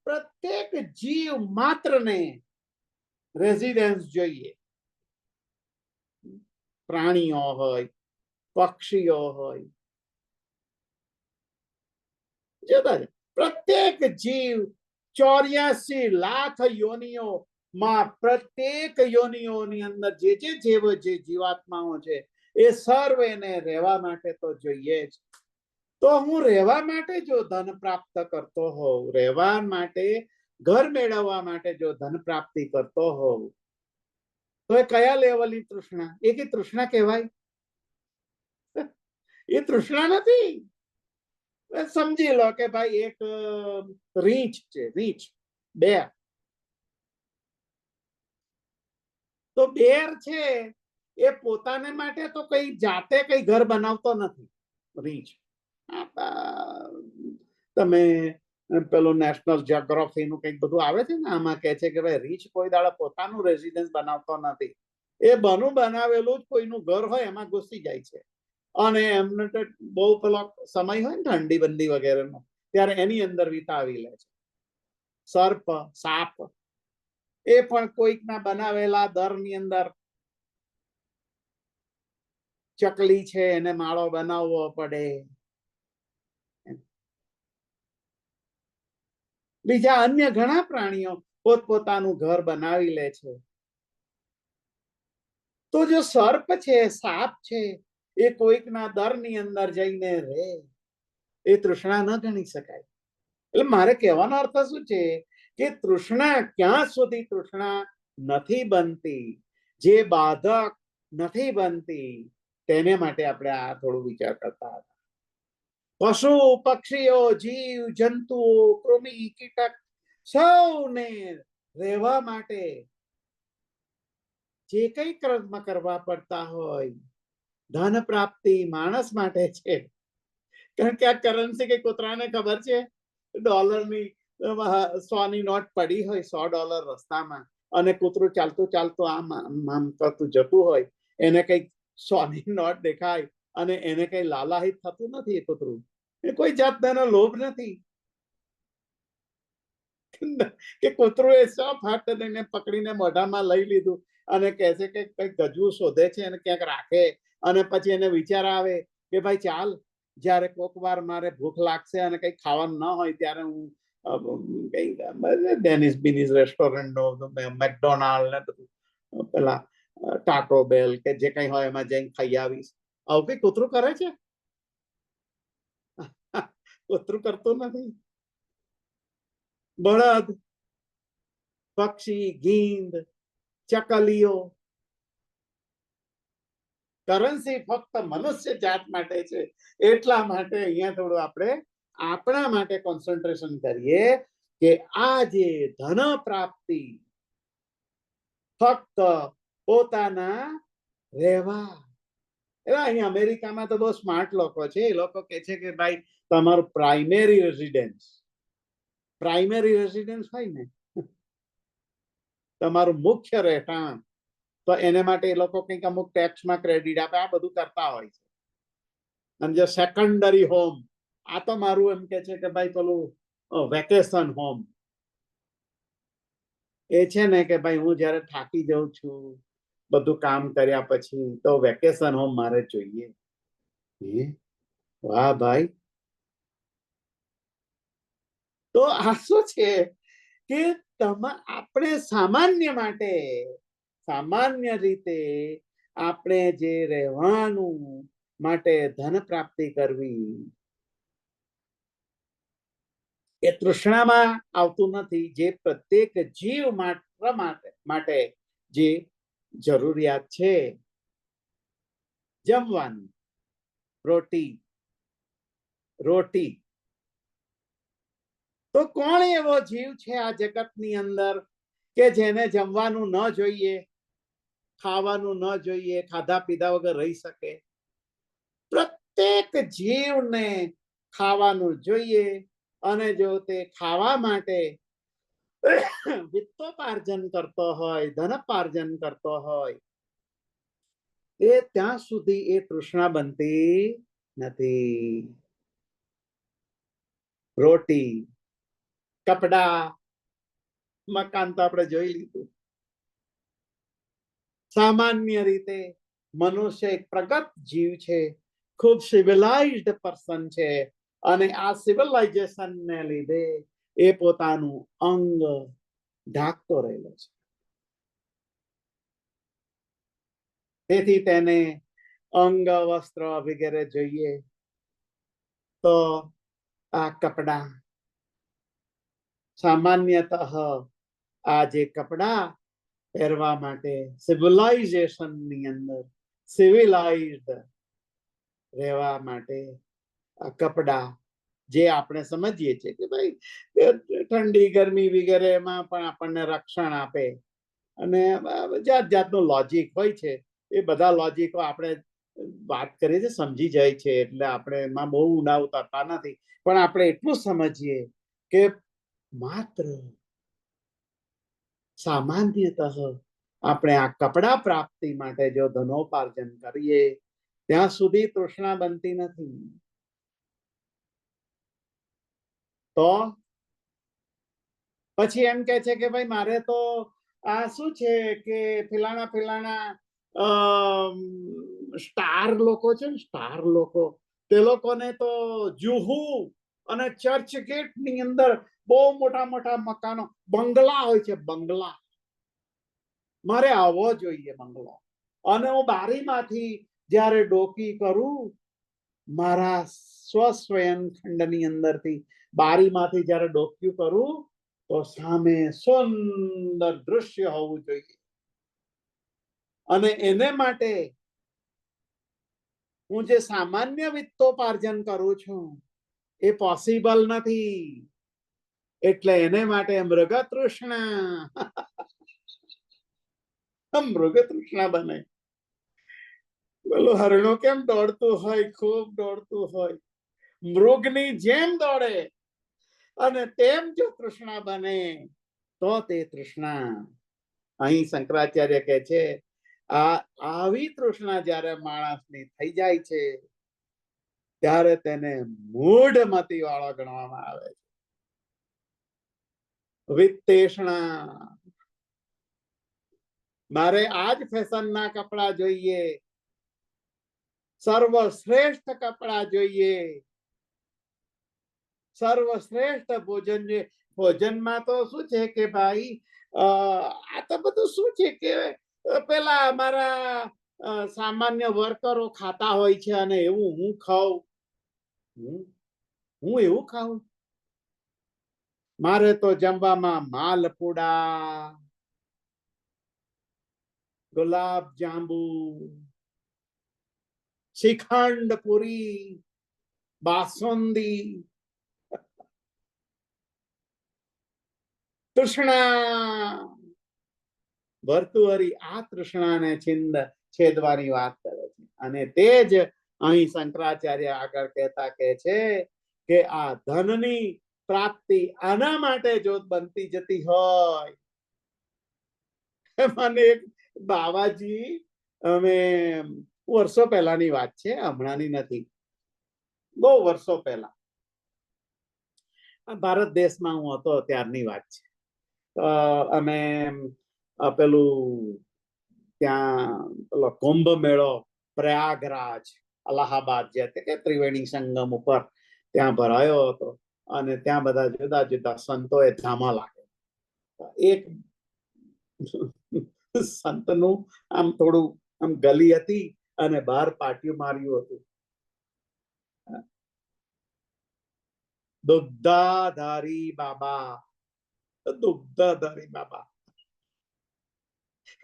પ્રત્યેક જીવ માત્રને રેઝિડન્સ જોઈએ. પ્રાણીઓ હોય, પક્ષીઓ હોય, પ્રત્યેક જીવ 84 લાખ યોનિઓ માં પ્રત્યેક યોનિઓની અંદર જે જીવાત્માઓ છે એ સર્વેને રહેવા માટે તો જોઈએ જ. તો હું રહેવા માટે જો ધન પ્રાપ્ત કરતો હોઉં, રહેવા માટે ઘર મેળવવા માટે જો ધન પ્રાપ્તિ કરતો હોઉં, તો એ કયા લેવલની તૃષ્ણા? એ કે તૃષ્ણા કહેવાય? એ તૃષ્ણા નથી. સમજી લો કે ભાઈ એક રીંછ છે, રીંછ, બેર. તો બેર છે એ પોતાને માટે તો કઈ જાતે કઈ ઘર બનાવતો નથી. રીંછ, તમે પેલું નેશનલ જીઓગ્રાફી નું કઈક બધું આવે છે ને, આમાં કહે છે કે ભાઈ રીંછ કોઈ દાડો પોતાનું રેઝિડન્સ બનાવતો નથી. એ બનું બનાવેલું જ કોઈનું ઘર હોય એમાં ઘૂસી જાય છે. અને એમને તો બહુ પેલો સમય હોય ને ઠંડી બંડી વગેરેનો, ત્યારે એની અંદર વિતાવી લે છે. સર્પ, સાપ એ પણ કોઈકના બનાવેલા દરની અંદર, ચકલી છે એને માળો બનાવવો પડે. બીજા અન્ય ઘણા પ્રાણીઓ પોતપોતાનું ઘર બનાવી લે છે. તો જો સર્પ છે, સાપ છે, એ કોઈકના દરની અંદર જઈને રહે, એ તૃષ્ણા ન ગણી શકાય. એટલે મારે કહેવાનો અર્થ શું છે કે તૃષ્ણા ક્યાં સુધી તૃષ્ણા નથી બનતી, જે બાધક નથી બનતી, તેને માટે આપણે આ થોડું વિચાર કરતા હતા. પશુ પક્ષીઓ, જીવ જંતુઓ, કૃમિ કીટક સૌને રહેવા માટે જે કઈ કર્મ કરવા પડતા હોય, ધન પ્રાપ્તિ માણસ માટે છે. કારણ કે આ કરન્સી કે કૂતરાને ખબર છે, ડોલરની 100 ની નોટ પડી હોય, $100 રસ્તામાં, અને કૂતરું ચાલતું ચાલતું આમ આમ કરતું જતું હોય, એને કઈ 100 ની નોટ દેખાય અને એને કઈ લાલાહિત થતું નથી. એ કૂતરું, એ કોઈ જાતનો લોભ નથી કે કૂતરું એ સફ હાથ લઈને પકડીને મોઢામાં લઈ લીધું અને કહે છે કે કઈક ગજવું શોધે છે અને ક્યાંક રાખે, અને પછી એને વિચાર આવે કે ભાઈ ચાલ, જયારે કોક વાર મારે ભૂખ લાગશે અને કઈ ખાવાનું ન હોય ત્યારે હું ડેનિસ બિનિસ રેસ્ટોરન્ટ, મેકડોનાલ્ડ ને બધું, પેલા ટાકો બેલ કે જે કઈ હોય એમાં જઈને ખાઈ આવીશ. આવું કઈ કૂતરું કરે છે? કૂતરું કરતું નથી. બળદ, પક્ષી, ગીંદ, ચકલીઓ, કરન્સી ફક્ત મનુષ્ય જાત માટે છે. એટલા માટે અહીંયા થોડું આપણે આપણા માટે કોન્સન્ટ્રેશન કરીએ કે આ જે ધન પ્રાપ્તિ ફક્ત પોતાના રહેવા. અહીંયા અમેરિકામાં તો બહુ સ્માર્ટ લોકો છે. એ લોકો કહે છે કે ભાઈ તમારું પ્રાઇમરી રેઝિડન્સ હોય ને, તમારું મુખ્ય રહેઠાણ, તો એને માટે એ લોકો કંઈક અમુક ટેક્સમાં ક્રેડિટ આપે, આ બધું કરતા હોય છે. અને જે સેકન્ડરી હોમ, આ તો મારું એમ કે છે કે ભાઈ પેલું વેકેશન હોમ એ છે ને કે ભાઈ હું જયારે થાકી જાઉં છું બધું કામ કર્યા પછી, તો વેકેશન હોમ મારે જોઈએ. વાહ ભાઈ. તો આ શું છે કે આપણે સામાન્ય રીતે આપણે જે રહેવાનું માટે ધન પ્રાપ્તિ કરવી, એ તૃષ્ણામાં આવતું નથી, જે પ્રત્યેક જીવ માટે માટે જે જરૂરિયાત છે જમવાનું, રોટી, તો કોણ એવો જીવ છે આ જગતની અંદર કે જેને જમવાનું ન જોઈએ, ખાવાનું ન જોઈએ, ખાધા પીધા વગર રહી શકે? પ્રત્યેક જીવને ખાવાનું જોઈએ, અને જો તે ખાવા માટે વિત્તોપાર્જન કરતો હોય, ધનપાર્જન કરતો હોય, એ ત્યાં સુધી એ તૃષ્ણા બનતી નથી. રોટી, કપડા, મકાન તો આપણે જોઈ લીધું. સામાન્ય રીતે મનુષ્ય એક પ્રગત જીવ છે, ખૂબ સિવિલાઇઝ્ડ પર્સન છે, અને આ સિવિલાઇઝેશન ને લીધે એ પોતાનું અંગ ઢાંકતો રહેલો છે. તેથી તેને અંગ, વસ્ત્ર વગેરે જોઈએ તો આ કપડા, સામાન્યતઃ આ જે કપડા પહેરવા માટે સિવિલાઇઝેશન ની અંદર સિવિલાઇઝ્ડ રહેવા માટે આ કપડા જે આપણે સમજીએ છીએ કે ભાઈ ઠંડી ગરમી વગેરેમાં પણ આપણને રક્ષણ આપે, અને જાત જાતનું લોજિક હોય છે. એ બધા લોજિકો આપણે વાત કરીએ છીએ સમજી જાય છે, એટલે આપણે એમાં બહુ ઊંડા ઉતરતા નથી. પણ આપણે એટલું સમજીએ કે માત્ર સામાન્યતઃ આપણે આ કપડા પ્રાપ્તિ માટે જો ધનોપાર્જન કરીએ ત્યાં સુધી તૃષ્ણા બનતી નથી. તો પછી એમ કે છે કે ભાઈ મારે તો આ શું છે કે ફલાણા સ્ટાર લોકો છે ને, સ્ટાર લોકો, તે લોકોને તો જુહુ અને ચર્ચ ગેટ ની અંદર બહુ મોટા મોટા મકાનો, બંગલા હોય છે, બંગલા. મારે આવવો જોઈએ બંગલો. અને હું બારીમાંથી જ્યારે ડોકી કરું, મારા સ્વસ્વયં ખંડની અંદરથી બારીમાંથી જ્યારે ડોક્યું કરું તો સામે સુંદર દૃશ્ય હોવું જોઈએ. અને એને માટે હું જે સામાન્ય વિત્તોપાર્જન કરું છું એ પોસિબલ નથી. એટલે એને માટે મૃગતૃષ્ણા બને. બોલો, હરણો કેમ દોડતું હોય, ખૂબ દોડતું હોય, મૃગની જેમ દોડે, અને તેમ જો તૃષ્ણા બને તો તે તૃષ્ણા. અહીં શંકરાચાર્ય કહે છે આવી તૃષ્ણા જ્યારે માણસની થઈ જાય છે ત્યારે તેને મૂઢમતી વાળો ગણવામાં આવે છે. વિત્તેષણા, મારે આજ ફેશનના કપડા જોઈએ, સર્વશ્રેષ્ઠ કપડા જોઈએ, સર્વશ્રેષ્ઠ ભોજન જોઈએ. ભોજનમાં તો શું છે કે ભાઈ આ તો બધું શું છે કે પેલા અમારા સામાન્ય વર્કરો ખાતા હોય છે, અને એવું હું ખાઉં, હું એવું ખાઉં? મારે તો જમવામાં માલપુડા, ગુલાબ જાંબુ, શ્રીખંડ પુરી, બાસુંદી, તૃષ્ણા ભર્તુહરી. આ તૃષ્ણાને છેદવાની વાત કરે છે. અને તે જ અહીં શંકરાચાર્ય આગળ કહેતા કહે છે કે આ ધનની પ્રાપ્તિ આના માટે જો બનતી જતી હોય. મને એક બાવાજી, અમે વર્ષો પહેલાની વાત છે, હમણાંની નથી, બહુ વર્ષો પહેલા ભારત દેશમાં હું હતો ત્યારની વાત છે. અમે પેલું ત્યાં પેલો કુંભ મેળો પ્રયાગરાજ અલ્હાબાદ જે કે ત્રિવેણી સંગમ ઉપર ત્યાં ભરાયો હતો, અને ત્યાં બધા જુદા જુદા સંતોએ ધામા લાગે. એક સંતનું આમ થોડું આમ ગલી હતી અને બહાર પાટિયું માર્યું હતું. દુગ્ધાધારી બાબા, દુગ્ધાધારી બાબા.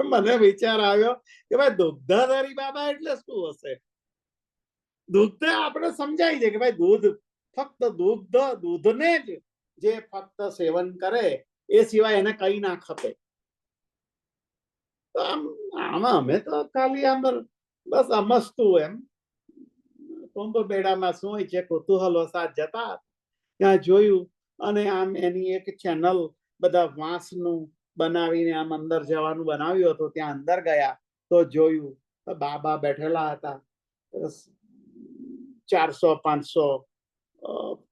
મને વિચાર આવ્યો કે ભાઈ દુગ્ધાધારી બાબા એટલે શું હશે? દૂધ આપણે સમજાય છે કે ભાઈ દૂધ ફક્ત દૂધને જ જે ફક્ત સેવન કરે એ સિવાય એને કઈ ના ખપે. તો આમાં અમે તો ખાલી આમ બસ સમજતું એમ કુંભ મેળામાં શું હોય છે કુતૂહલો સાથ જતા ત્યાં જોયું અને આમ એની એક ચેનલ બધા વાંસનું બનાવીને આમ અંદર જવાનું બનાવ્યું હતું. ત્યાં અંદર ગયા તો જોયું બાબા બેઠેલા હતા, 400-500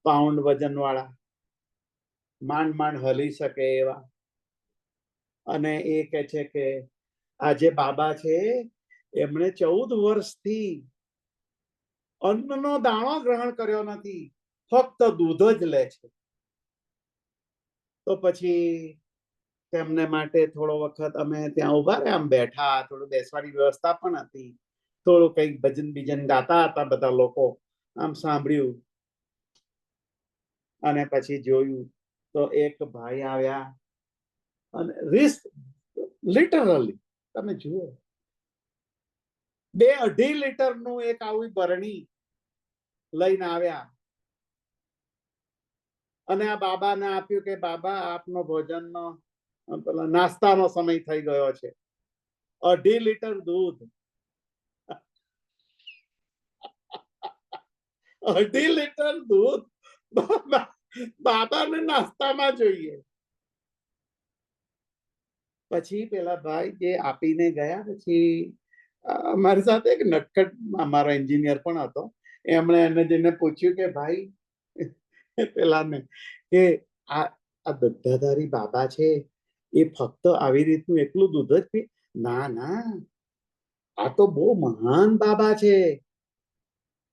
પાઉન્ડ વજન વાળા, માંડ માંડ હલી શકે એવા. અને એ કે છે કે આ જે બાબા છે એમણે 14 વર્ષથી અન્નનો દાણો ગ્રહણ કર્યો નથી, ફક્ત દૂધ જ લે છે. તો પછી તેમને માટે થોડો વખત અમે ત્યાં ઉભા રહ્યા, આમ બેઠા, થોડું બેસવાની વ્યવસ્થા પણ હતી, થોડું કઈક ભજન બીજન ગાતા હતા બધા લોકો, આમ સાંભળ્યું. અને પછી જોયું તો એક ભાઈ આવ્યા અને લિટરલી તમે જુઓ 2-2.5 લીટરનું એક આવી ભરણી લઈને આવ્યા અને આ બાબાને આપ્યું કે બાબા આપનો ભોજનનો નાસ્તાનો સમય થઈ ગયો છે. 2.5 લીટર દૂધ, 2.5 લીટર દૂધ બાબાને નાસ્તામાં જોઈએ. પછી પેલા ભાઈ જે આપીને ગયા, પછી અમારી સાથે એક નટખટ અમારો એન્જિનિયર પણ હતો. એમણે એને જઈને પૂછ્યું કે ભાઈ પેલાને કે આ દુગ્ધાધારી બાબા છે એ ફક્ત આવી રીતનું એકલું દૂધ જ પી? ના ના, આ તો બહુ મહાન બાબા છે.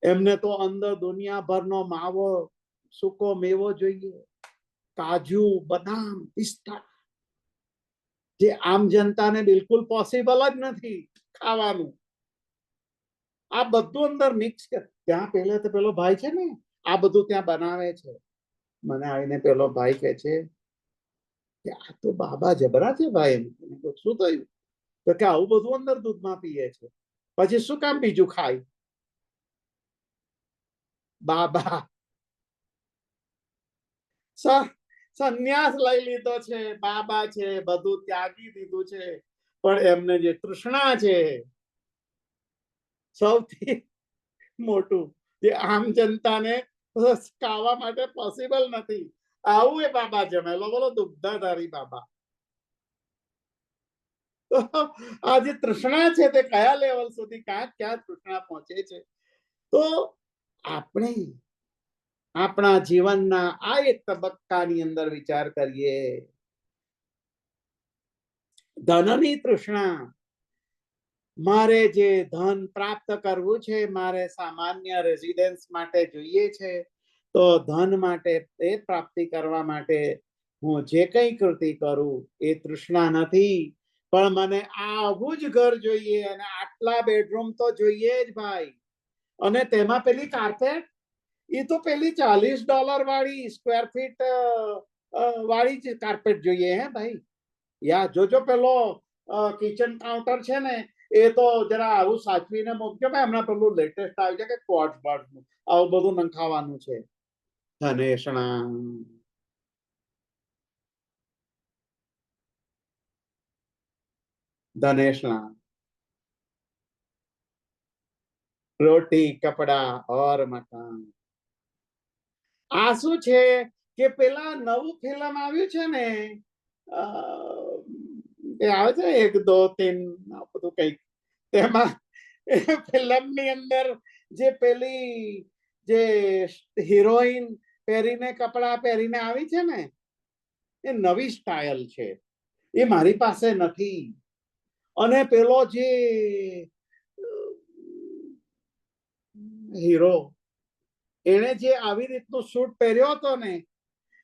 એમને તો અંદર દુનિયાભરનો માવો, સૂકો મેવો જોઈએ, કાજુ, બદામ, પિસ્તા, જે આમ જનતાને બિલકુલ પોસિબલ જ નથી ખાવાનું. આ બધું અંદર મિક્સ કર. ત્યાં પહેલા તો પેલો ભાઈ છે ને આ બધું ત્યાં બનાવે છે. મને આવીને પેલો ભાઈ કહે છે કે આ તો બાબા જબરા છે ભાઈ. શું થયું? તો કે આવું બધું અંદર દૂધમાં પીએ છે, પછી શું કામ બીજું ખાય? બાબા સંન્યાસ લઈ લીધો છે, બાબા છે, બધું ત્યાગી દીધું છે, પણ એમને જે તૃષ્ણા છે સૌથી મોટું, જે આમ જનતાને ખાવા માટે પોસિબલ નથી, આવું એ બાબા જમેલો. બોલો દુગ્ધાધારી બાબા. તો આ જે તૃષ્ણા છે તે કયા લેવલ સુધી, ક્યાં તૃષ્ણા પહોંચે છે? તો આપણે આપણા જીવનના આ એક તબક્કાની અંદર વિચાર કરીએ. ધનની તૃષ્ણા, મારે જે ધન પ્રાપ્ત કરવું છે, મારે સામાન્ય રેઝિડન્સ માટે જોઈએ છે, તો ધન માટે, એ પ્રાપ્તિ કરવા માટે હું જે કઈ કૃતિ કરું એ તૃષ્ણા નથી, પણ મને આવું જ ઘર જોઈએ અને આટલા બેડરૂમ તો જોઈએ જ ભાઈ. અને તેમાં પેલી કાર્પેટ, એ તો પેલી $40 વાળી સ્ક્વેર ફીટ વાળી જ કાર્પેટ જોઈએ હે ભાઈ. યા જોજો પેલો કિચન કાઉન્ટર છે ને એ તો જરા આવું સાચવીને મૂકજો ભાઈ. હમણાં પેલું લેટેસ્ટ આવ્યું છે કે ક્વાર્ટઝ બાર્ડનું આવું બધું નંખાવાનું છે. ધનેશણા ધનેશણા, રોટી, કપડા ઓર મકાન. આ શું છે કે પેલા નવું ફિલ્મ આવ્યું છે ને, આવે છે 1, 2, 3 બધું કઈક, તેમાં ફિલ્મની અંદર જે પેલી જે હિરોઈન પહેરીને કપડા પહેરીને આવી છે ને, એ નવી સ્ટાઇલ છે, એ મારી પાસે નથી. અને પેલો જે હીરો, એને જે આવી રીતનો સૂટ પહેર્યો હતો ને,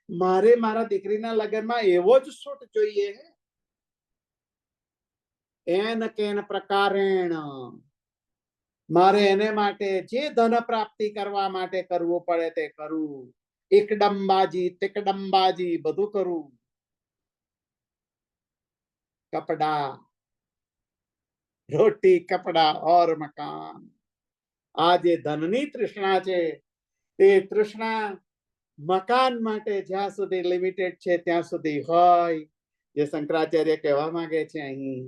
મારે મારા દીકરીના લગ્નમાં એવો જ સૂટ જોઈએ. એન કેન પ્રકારેણ મારે એને માટે જે ધન પ્રાપ્તિ કરવા માટે કરવું પડે તે કરું. એકડંબાજી, તિકડંબાજી બધું કરું. કપડા, રોટી કપડા ઓર મકાન. આ જે ધનની તૃષ્ણા છે તે તૃષ્ણા મકાન માટે જ્યાં સુધી લિમિટેડ છે ત્યાં સુધી હોય, જે શંકરાચાર્ય કહેવા માંગે છે અહીં.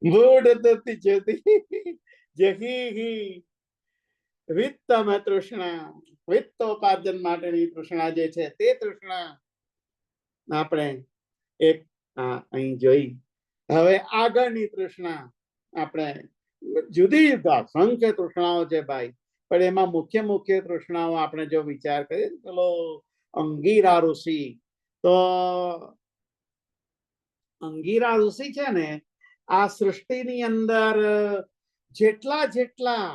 મૂઢ જહી વિત્તમ તૃષ્ણા, વિત્તોપાર્જન માટેની તૃષ્ણા જે છે તે તૃષ્ણા આપણે એક અહીં જોઈ. હવે આગળની તૃષ્ણા આપણે જુદી અસંખ્ય તૃષ્ણાઓ છે ભાઈ, પણ એમાં મુખ્ય મુખ્ય તૃષ્ણાઓ આપણે જો વિચાર કરીએ, પેલો અંગીરા ઋષિ, તો અંગીરા ઋષિ છે ને આ સૃષ્ટિની અંદર જેટલા જેટલા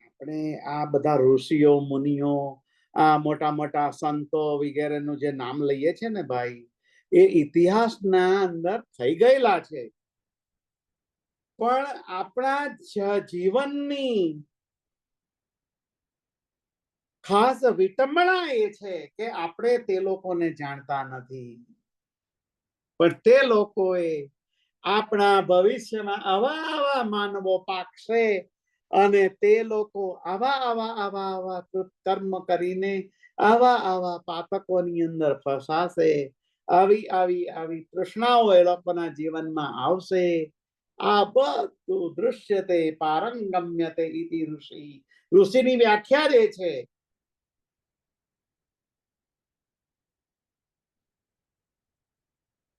આપણે આ બધા ઋષિઓ મુનિઓ, આ મોટા મોટા સંતો વગેરેનું જે નામ લઈએ છે ને ભાઈ, એ ઇતિહાસના અંદર થઈ ગયેલા છે. પણ આપણા જીવનની ખાસ વિટંબણા એ છે કે આપણે તે લોકોને જાણતા નથી. પણ તે લોકોએ આપણા ભવિષ્યમાં આવા આવા માનવો પાકશે અને તે લોકો આવા આવા આવા આવા કર્મ કરીને આવા આવા પાતકોની અંદર ફસાશે. આવી આવી આવી તૃષ્ણાઓ એ લોકોના જીવનમાં આવશે. આ બધું દૃશ્યતે પારંગમ્યતે ઇતિ ઋષિ. ઋષિની વ્યાખ્યા જે છે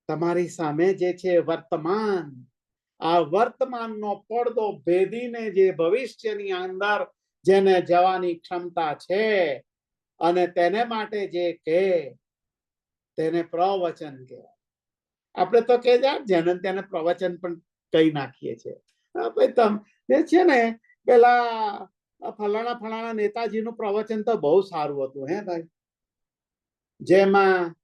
તમારી સામે જે છે વર્તમાન, આ વર્તમાનનો પડદો ભેદીને જે ભવિષ્યની અંદર જેને જવાની ક્ષમતા છે અને તેને માટે જે કહે તેને પ્રવચન કહેવાય. આપણે તો કે જેને તેને પ્રવચન પણ કહી નાખીએ છીએ. તમે છે ને પેલા ફલાણા ફલાણા નેતાજીનું પ્રવચન તો બહુ સારું હતું હે ભાઈ, જેમાં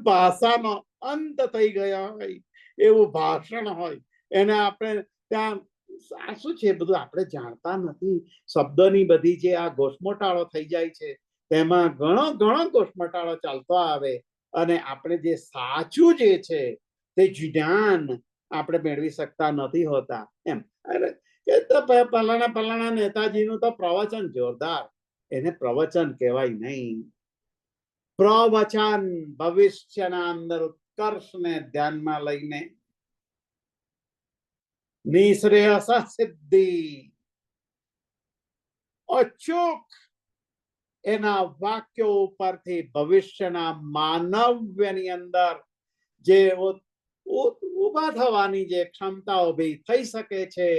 ભાષાનો અંત થઈ ગયો હોય એવું ભાષણ હોય. એને આપણે ત્યાં શું છે બધું આપણે જાણતા નથી. શબ્દોની બધી જે આ ગોઠમોટાળો થઈ જાય છે તેમાં ઘણો ઘણો ગોઠમોટાળો ચાલતો આવે અને આપણે જે સાચું જે છે તે જ્ઞાન આપણે મેળવી શકતા નથી હોતા. એમ પલાણા નેતાજીનું તો પ્રવચન જોરદાર, એને પ્રવચન કહેવાય નહીં. પ્રવચન ભવિષ્યના અંદર ઉત્કર્ષને ધ્યાનમાં લઈને નિશ્રેયસ સિદ્ધિ અચૂક એના વાક્યો ઉપરથી ભવિષ્યના માનવ્યની અંદર જે ઉભા થવાની જે ક્ષમતા ઉભી થઈ શકે છે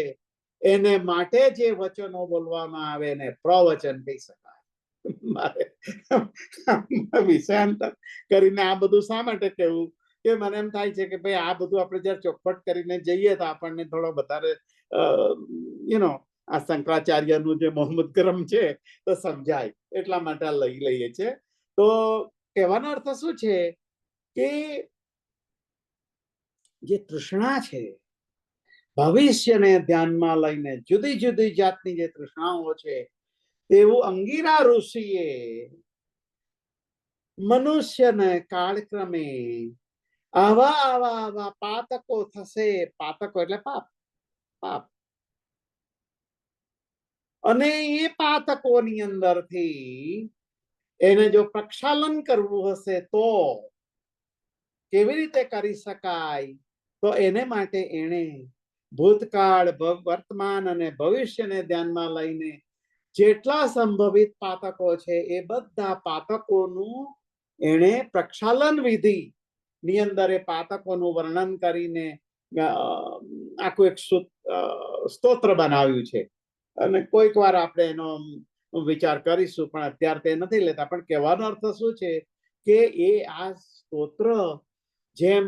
એને માટે જે વચનો બોલવામાં આવે એને પ્રવચન કહી શકાય. મારે વિષયાંતર કરીને આ બધું શા માટે કહેવું કે મને એમ થાય છે કે ભાઈ આ બધું આપણે જયારે ચોખવટ કરીને જઈએ તો આપણને થોડો વધારે આ શંકરાચાર્યનું જે મોહમ્મદ કરમ છે તો સમજાય, એટલા માટે લઈ લઈએ છે. તો કહેવાનો અર્થ શું છે કે જે તૃષ્ણા છે ભવિષ્યને ધ્યાનમાં લઈને જુદી જુદી જાતની જે તૃષ્ણાઓ છે તેવું અંગીરા ઋષિએ મનુષ્યને કાળક્રમે આવા આવા આવા પાતકો થશે. પાતકો એટલે પાપ, પાપ. અને એ પાતકોની અંદરથી એને જો પ્રક્ષાલન કરવું હશે તો કેવી રીતે કરી શકાય? તો એને માટે એને ભૂતકાળ, વર્તમાન અને ભવિષ્યને ધ્યાનમાં લઈને જેટલા સંભવિત પાતકો છે એ બધા પાતકોનું એને પ્રક્ષાલન વિધિ ની અંદર એ પાતકોનું વર્ણન કરીને આખું એક સ્તોત્ર બનાવ્યું છે. અને કોઈક વાર આપણે એનો વિચાર કરીશું, પણ અત્યારે તે નથી લેતા. પણ કહેવાનો અર્થ શું છે કે એ આ સ્તોત્ર જેમ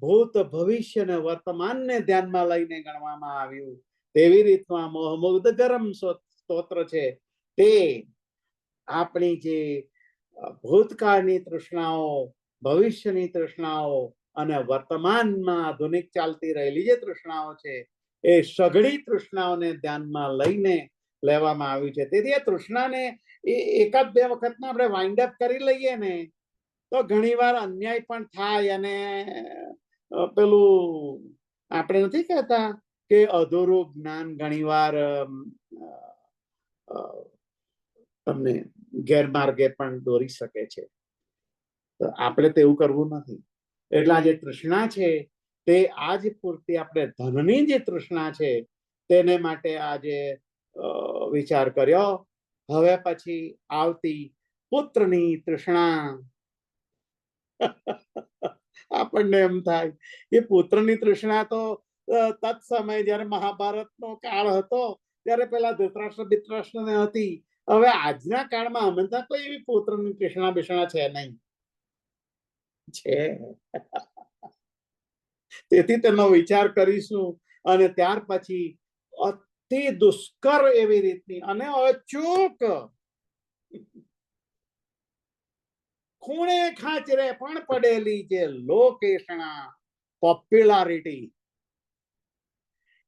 ભૂત, ભવિષ્ય અને વર્તમાનને ધ્યાનમાં લઈને ગણવામાં આવ્યું તેવી રીતમાં મોહમુગ્ધ ગરમ સ્તોત્ર છે તે આપણી જે ભૂતકાળની તૃષ્ણાઓ, ભવિષ્યની તૃષ્ણાઓ અને વર્તમાનમાં આધુનિક ચાલતી રહેલી જે તૃષ્ણાઓ છે એ સઘળી તૃષ્ણાઓને ધ્યાનમાં લઈને લેવામાં આવ્યું છે. તેથી એ તૃષ્ણાને એ એકાદ બે વખતમાં આપણે વાઇન્ડ અપ કરી લઈએ ને તો ઘણીવાર અન્યાય પણ થાય અને પેલું આપણે નથી કહેતા કે અધૂરું જ્ઞાન ઘણીવાર તમને ગેરમાર્ગે પણ દોરી શકે છે. તો આપણે તેવું કરવું નથી. એટલે આ જે તૃષ્ણા છે તે આજ પૂરતી આપણે ધનની જે તૃષ્ણા છે તેને માટે આજે વિચાર કર્યો. હવે પછી આવતી પુત્રની તૃષ્ણા. આપણને એમ થાય એ પુત્રની તૃષ્ણા તો તત્સમય જયારે મહાભારતનો કાળ હતો ત્યારે પેલા ધૃતરાષ્ટ્ર બિત્રાષ્ટ્રને હતી. હવે આજના કાળમાં હંમેશા કોઈ એવી પુત્રની તૃષ્ણા બિષ્ણા છે નહીં છે. તેથી તેનો વિચાર કરીશું અને ત્યાર પછી અતિ દુષ્કર એવી રીતની અને અચૂક ખૂણે ખાચરે પણ પડેલી જે લોકેશણા પોપ્યુલારિટી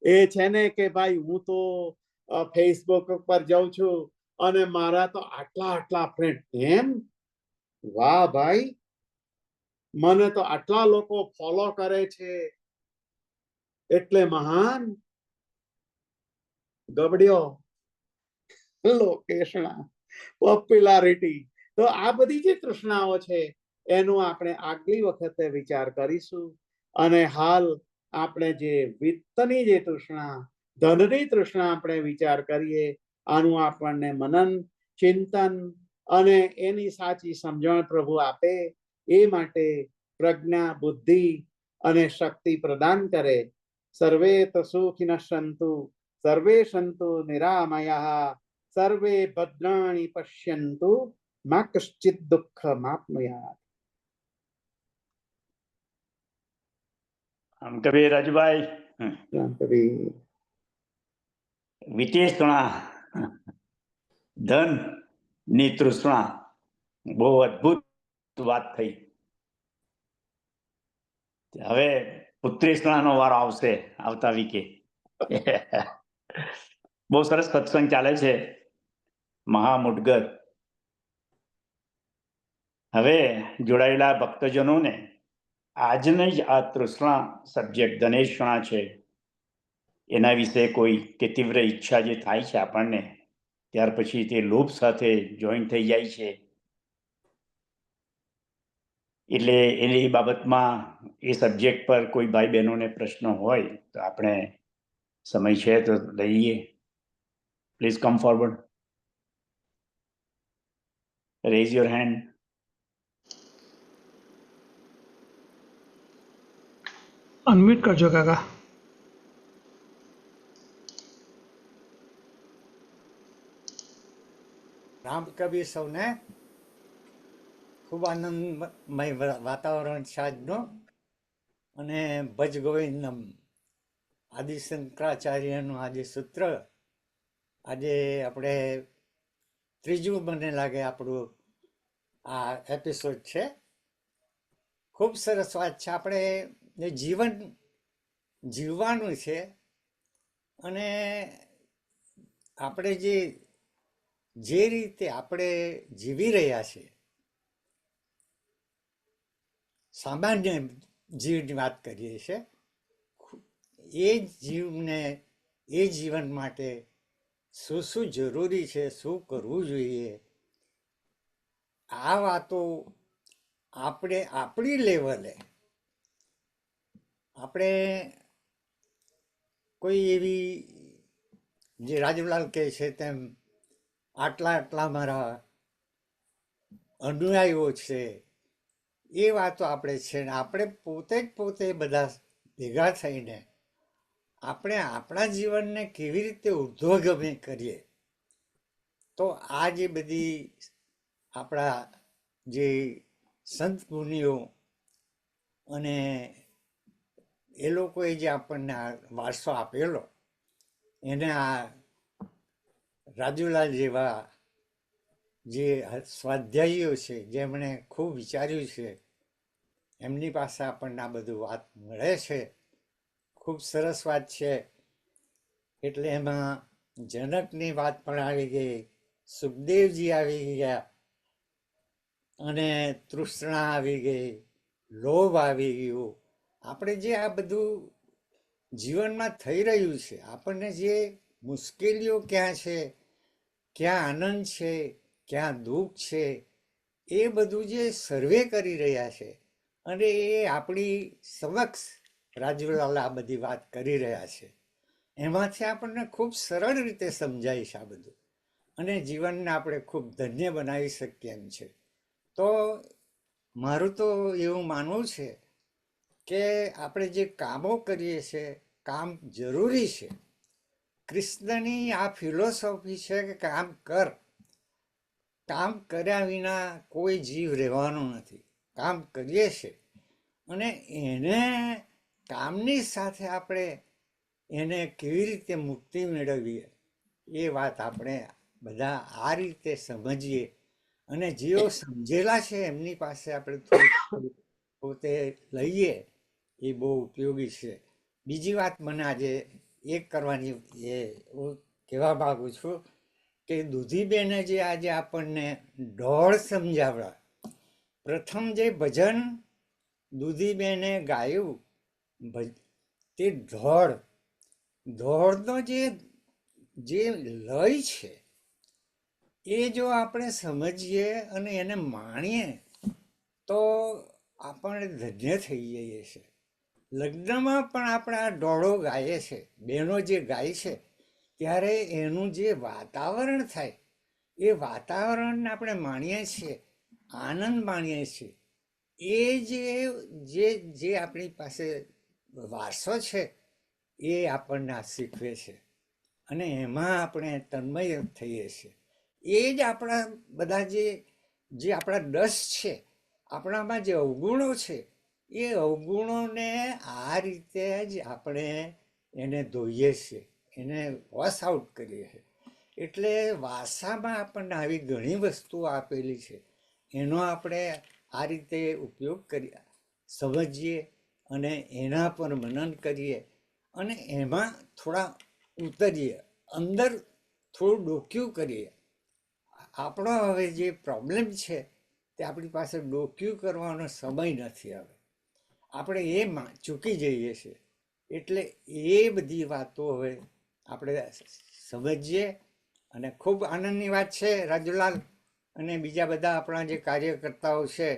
એ છે ને કે ભાઈ હું તો ફેસબુક પર જાઉં છું અને મારા તો આટલા ફ્રેન્ડ. એમ? વાહ ભાઈ, મને તો આટલા લોકો ફોલો કરે છે એટલે મહાન. ગબડ્યો લોકેશણા પોપ્યુલારિટી. તો આ બધી જે તૃષ્ણાઓ છે એનું આપણે આગલી વખતે વિચાર કરીશું. અને હાલ આપણે જે વિત્તની જે તૃષ્ણા, ધનની તૃષ્ણા આપણે વિચાર કરીએ, આનું આપણને મનન ચિંતન અને એની સાચી સમજણ પ્રભુ આપે એ માટે પ્રજ્ઞા બુદ્ધિ અને શક્તિ પ્રદાન કરે. સર્વે તો સુખિનઃ સંતુ, સર્વે સંતુ નિરામયાઃ, સર્વે ભદ્રાણિ પશ્યન્તુ મા કશ્ચિત દુઃખ માપ્નુયાત. આમ કવિ રાજભાઈ, વિતેષણા ધન ની તૃષ્ણા, બહુ અદભુત વાત થઈ. હવે પુત્રેષ્ણાનો વારો આવશે આવતા વીકે. બહુ સરસ સત્સંગ ચાલે છે મહામુડગર. હવે જોડાયેલા ભક્તજનોને આજની જ આ તૃષ્ણા સબ્જેક્ટ ધનેષણા છે એના વિશે કોઈ કે તીવ્ર ઈચ્છા જે થાય છે આપણને, ત્યાર પછી તે લોભ સાથે જોઈન થઈ જાય છે. એટલે એની બાબતમાં એ સબ્જેક્ટ પર કોઈ ભાઈ બહેનોને પ્રશ્ન હોય તો આપણે સમય છે તો લઈએ. Please come forward, raise your hand. Unmute કરજો કાકા. રામ કવિ સૌને ખૂબ આનંદમય વાતાવરણ છે આજનું. અને ભજ ગોવિંદમ આદિ શંકરાચાર્યનું આજે સૂત્ર, આજે આપણે ત્રીજું મને લાગે આપણું આ એપિસોડ છે. ખૂબ સરસ વાત છે. આપણે જીવન જીવવાનું છે અને આપણે જે રીતે આપણે જીવી રહ્યા છીએ, સામાન્ય જીવની વાત કરીએ છીએ, એ જીવને એ જીવન માટે શું શું જરૂરી છે, શું કરવું જોઈએ, આ વાતો આપણે આપણી લેવલે આપણે કોઈ એવી જે રાજુલાલ કહે છે તેમ આટલા મારા અનુયાયીઓ છે એ વાતો આપણે છે ને આપણે પોતે બધા ભેગા થઈને આપણે આપણા જીવનને કેવી રીતે ઉર્ધ્વગામી કરીએ. તો આ જે બધી આપણા જે સંત મુનિઓ અને એ લોકોએ જે આપણને વારસો આપેલો, એને આ રાજુલાલ જેવા જે સ્વાધ્યાયીઓ છે જેમણે ખૂબ વિચાર્યું છે, એમની પાસે આપણને આ બધું વાત મળે છે. ખૂબ સરસ વાત છે. એટલે એમાં જનકની વાત પણ આવી ગઈ, સુખદેવજી આવી ગયા અને તૃષ્ણા આવી ગઈ, લોભ આવી ગયું. આપણે જે આ બધું જીવનમાં થઈ રહ્યું છે, આપણને જે મુશ્કેલીઓ ક્યાં છે, ક્યાં આનંદ છે, ક્યાં દુઃખ છે, એ બધું જે સર્વે કરી રહ્યા છે અને એ આપણી સમક્ષ રાજુલાલ આ બધી વાત કરી રહ્યા છે, એમાંથી આપણને ખૂબ સરળ રીતે સમજાય છે આ બધું, અને જીવનને આપણે ખૂબ ધન્ય બનાવી શકીએ એમ છે. તો મારું તો એવું માનવું છે કે આપણે જે કામો કરીએ છીએ, કામ જરૂરી છે. કૃષ્ણની આ ફિલોસોફી છે કે કામ કર, કામ કર્યા વિના કોઈ જીવ રહેવાનો નથી. કામ કરીએ છીએ અને એને કામની સાથે આપણે એને કેવી રીતે મુક્તિ મેળવીએ એ વાત આપણે બધા આ રીતે સમજીએ, અને જેઓ સમજેલા છે એમની પાસે આપણે થોડું પોતે લઈએ એ બહુ ઉપયોગી છે. બીજી વાત મને આજે એક કરવાની એ હું કહેવા માગું છું કે દૂધીબેને જે આજે આપણને ઢોળ સમજાવ્યા, પ્રથમ જે ભજન દૂધીબેને ગાયું તે ઢોળનો જે લય છે એ જો આપણે સમજીએ અને એને માણીએ તો આપણે ધન્ય થઈ જઈએ છીએ. લગ્નમાં પણ આપણે આ ઢોળો ગાઈએ છે, બહેનો જે ગાય છે ત્યારે એનું જે વાતાવરણ થાય એ વાતાવરણને આપણે માણીએ છીએ, આનંદ માણીએ છીએ. એ જે આપણી પાસે વારસો છે એ આપણને આ શીખવે છે અને એમાં આપણે તન્મય થઈએ છીએ. એ જ આપણા બધા જે આપણા દસ છે, આપણામાં જે અવગુણો છે, એ અવગુણોને આ રીતે જ આપણે એને ધોઈએ છીએ, એને વોશ આઉટ કરીએ છીએ. એટલે વારસામાં આપણને આવી ઘણી વસ્તુઓ આપેલી છે, એનો આપણે આ રીતે ઉપયોગ કરીએ, સમજીએ અને એના પર મનન કરીએ અને એમાં થોડા ઉતરીએ, અંદર થોડું ડોક્યું કરીએ. આપણો હવે જે પ્રોબ્લેમ છે તે આપણી પાસે ડોક્યું કરવાનો સમય નથી. હવે આપણે એ ચૂકી જઈએ છીએ. એટલે એ બધી વાતો હવે આપણે સમજીએ અને ખૂબ આનંદની વાત છે. રાજુલાલ અને બીજા બધા આપણા જે કાર્યકર્તાઓ છે,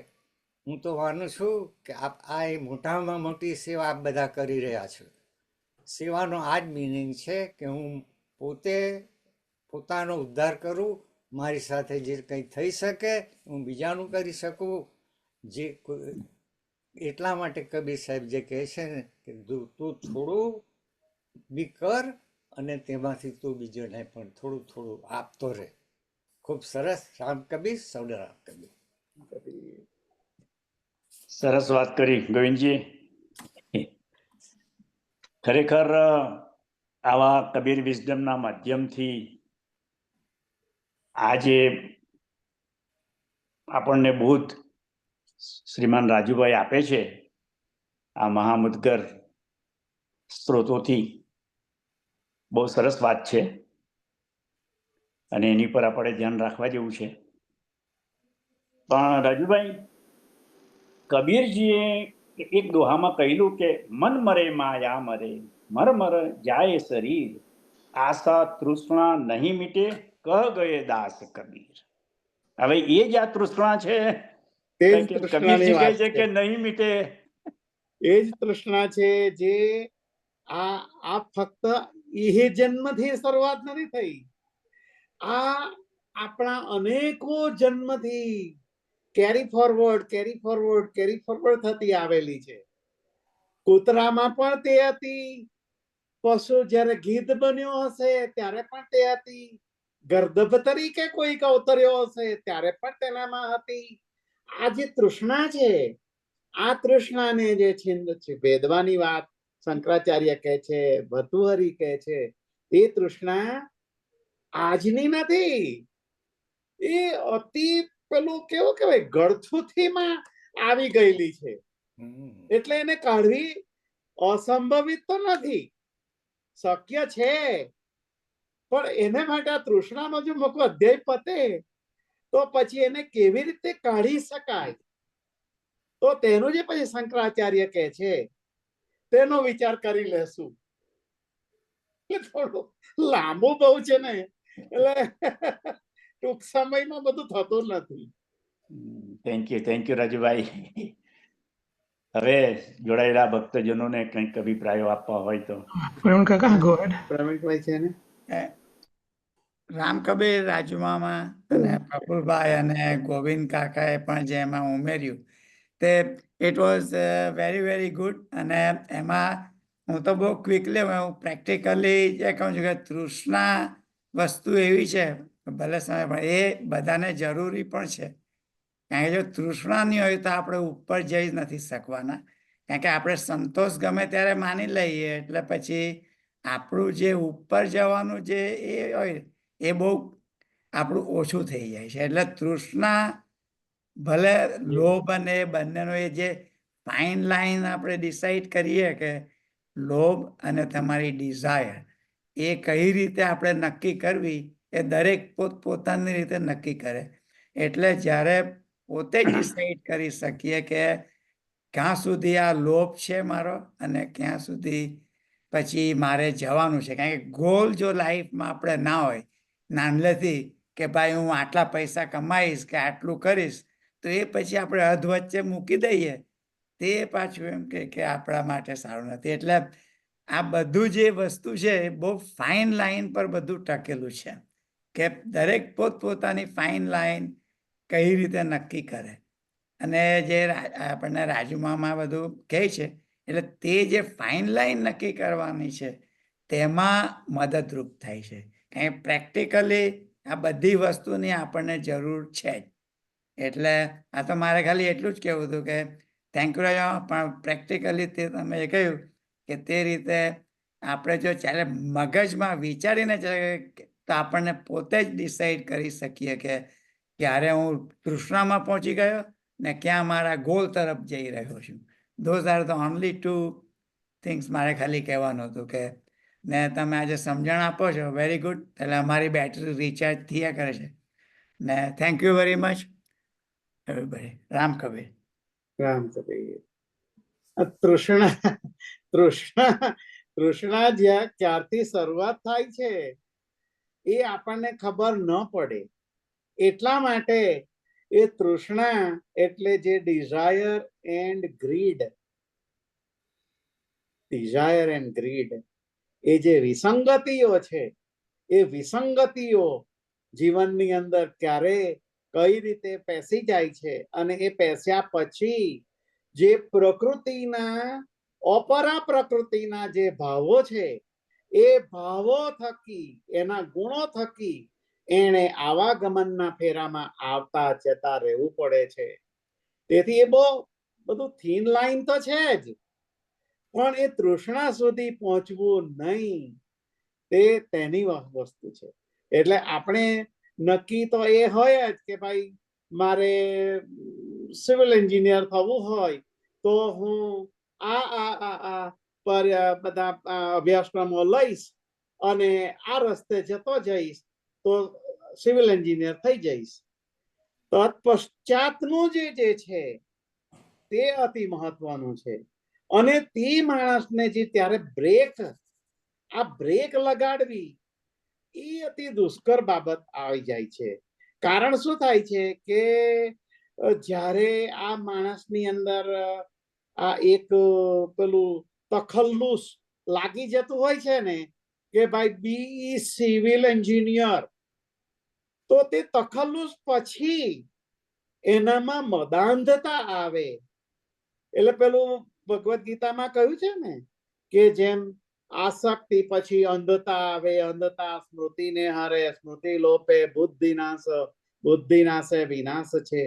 હું તો માનું છું કે આ એ મોટામાં મોટી સેવા આપ બધા કરી રહ્યા છો. સેવાનો આ જ મિનિંગ છે કે હું પોતાનો ઉદ્ધાર કરું, મારી સાથે જે કંઈ થઈ શકે હું બીજાનું કરી શકું. એટલા માટે કબીર સાહેબ જે કહે છે ને કે તું થોડું બી કર અને તેમાંથી તું બીજોને પણ થોડું થોડું આપતો રહે. ખૂબ સરસ. રામ કબીર, સૌને રામ કબીર. સરસ વાત કરી ગોવિંદજી. ખરેખર આવા કબીર વિઝડમના માધ્યમથી આજે આપણને બોધ શ્રીમાન રાજુભાઈ આપે છે આ મહામુદ્ગર સ્ત્રોતોથી, બહુ સરસ વાત છે અને એની પર આપણે ધ્યાન રાખવા જેવું છે. પણ રાજુભાઈ, કબીરજીએ એક દોહામાં કહેલું કે મન મરે માયા મરે, મર મર જાય શરીર, આશા તૃષ્ણા નહીં મીટે, કહ ગયે દાસ કબીર. હવે એ જ આ તૃષ્ણા છે, કબીરજી કહે છે કે નહીં મીટે. એ જ તૃષ્ણા છે જે આ ફક્ત એ જન્મથી શરૂઆત નથી થઈ, આ આપણા અનેકો જન્મથી કેરી ફોરવર્ડ થતી આવેલી છે. કૂતરામાં પણ તે હતી, પશુ જ્યારે ગીધ બન્યો હશે ત્યારે પણ તે હતી, ગર્દભ તરીકે કોઈક અવતર્યો હશે ત્યારે પણ તેનામાં હતી. આ જે તૃષ્ણા છે, આ તૃષ્ણાને જે છિંદ છે, વેદવાની વાત શંકરાચાર્ય કહે છે, ભર્તૃહરિ કહે છે, એ તૃષ્ણા આજની નથી. એ અતિ પેલું કેવું કહેવાય, ગળથુથીમાં આવી ગયેલી છે. એટલે એને કાઢવી અસંભવિત તો નથી, શક્ય છે. પણ એને માટે આ તૃષ્ણાનો જો મોકો અધ્યાય પતે તો પછી એને કેવી રીતે કાઢી શકાય, તો તેનું જે પછી શંકરાચાર્ય કહે છે તેનો વિચાર કરી લેશું. એટલે થોડું લાંબુ બહુ છે ને, એટલે ટૂંક સમયમાં બધું થતું નથી. Thank you Rajubhai. હવે જોડાયેલા ભક્તજનોને કંઈક અભિપ્રાયો આપવા હોય તો. પ્રવીણ કાકા, go ahead. પ્રવીણભાઈ છે ને? રામકબીર, રાજુમામા અને પ્રફુલભાઈ અને ગોવિંદ કાકાએ પણ જે એમાં ઉમેર્યું તે ઇટ વોઝ વેરી ગુડ. અને એમાં હું તો બહુ ક્વિકલી હું પ્રેક્ટિકલી જે કહું છું કે તૃષ્ણા વસ્તુ એવી છે ભલે સમય પણ એ બધાને જરૂરી પણ છે. કારણ કે જો તૃષ્ણા નહીં હોય તો આપણે ઉપર જઈ નથી શકવાના. કારણ કે આપણે સંતોષ ગમે ત્યારે માની લઈએ એટલે પછી આપણું જે ઉપર જવાનું જે એ હોય એ બહુ આપણું ઓછું થઈ જાય છે. એટલે તૃષ્ણા ભલે લોભ અને બંનેનો એ જે ફાઇન લાઈન આપણે ડિસાઈડ કરીએ કે લોભ અને તમારી ડિઝાયર એ કઈ રીતે આપણે નક્કી કરવી એ દરેક પોતપોતાની રીતે નક્કી કરે. એટલે જ્યારે પોતે જ ડિસાઈડ કરી શકીએ કે ક્યાં સુધી આ લોભ છે મારો અને ક્યાં સુધી પછી મારે જવાનું છે. કારણ કે ગોલ જો લાઈફમાં આપણે ના હોય નાનલેથી કે ભાઈ હું આટલા પૈસા કમાઈશ કે આટલું કરીશ, તો એ પછી આપણે અધ વચ્ચે મૂકી દઈએ તે પાછું એમ કે આપણા માટે સારું નથી. એટલે આ બધું જે વસ્તુ છે એ બહુ ફાઇન લાઈન પર બધું ટકેલું છે કે દરેક પોતપોતાની ફાઇન લાઈન કઈ રીતે નક્કી કરે. અને જે આપણને રાજુમામાં બધું કહે છે એટલે તે જે ફાઇન લાઈન નક્કી કરવાની છે તેમાં મદદરૂપ થાય છે. કારણ કે પ્રેક્ટિકલી આ બધી વસ્તુની આપણને જરૂર છે જ. એટલે આ તો મારે ખાલી એટલું જ કહેવું હતું કે થેન્ક યુ રાજા. પણ પ્રેક્ટિકલી તે તમે એ કહ્યું કે તે રીતે આપણે જો ચાલે મગજમાં વિચારીને ચાલે તો આપણને પોતે જ ડિસાઈડ કરી શકીએ કે ક્યારે હું તૃષ્ણામાં પહોંચી ગયો ને ક્યાં મારા ગોલ તરફ જઈ રહ્યો છું. Those are the only 2 things મારે ખાલી કહેવાનું હતું. કે ને તમે આજે સમજણ આપો છો વેરી ગુડ. એટલે અમારી બેટરી રિચાર્જ થયા કરે છે. ને thank you very much everybody. Ramkabir. Ramkabir. તૃષ્ણા જ્યાં ક્યારથી શરૂઆત થાય છે એ આપણને ખબર ન પડે. એટલા માટે એ તૃષ્ણા એટલે જે ડિઝાયર એન્ડ ગ્રીડ એ જે વિસંગતિઓ છે એ વિસંગતિઓ જીવનની અંદર ક્યારે કઈ રીતે પેસી જાય છે અને એ પેસ્યા પછી જે પ્રકૃતિના અપરા પ્રકૃતિના જે ભાવો છે એ ભાવો થકી એના ગુણો થકી એને આવાગમનના ફેરામાં આવતા જતા રહેવું પડે છે. તેથી એ બહુ બધું થીન લાઈન તો છે જ, પણ એ તૃષ્ણા સુધી પહોંચવું નહીં તે તેની વસ્તુ છે. એટલે આપણે નક્કી તો એ હોય જ કે ભાઈ મારે સિવિલ એન્જિનિયર થવું હોય તો હું બધા અભ્યાસક્રમો લઈશ અને આ રસ્તે જતો જઈશ તો સિવિલ એન્જિનિયર થઈ જઈશ. તત્પશ્ચાતનું જે છે તે અતિ મહત્વનું છે. અને તે માણસને જે ત્યારે બ્રેક લગાડવી એ અતિ દુષ્કર બાબત આવી જાય છે. કારણ શું થાય છે કે જ્યારે આ માણસની અંદર આ એક પેલું તખલ્લુસ લાગી જતું હોય છે ને કે ભાઈ બી સિવિલ એન્જિનિયર, તો તે તખલ્લુસ પછી એનામાં મદાંધતા આવે. એટલે પેલું ભગવદ્ ગીતામાં કહ્યું છે ને કે જેમ આસક્તિ પછી અંધતા આવે, અંધતા સ્મૃતિને હારે, સ્મૃતિ લોપે બુદ્ધિ નાશે વિનાશ છે.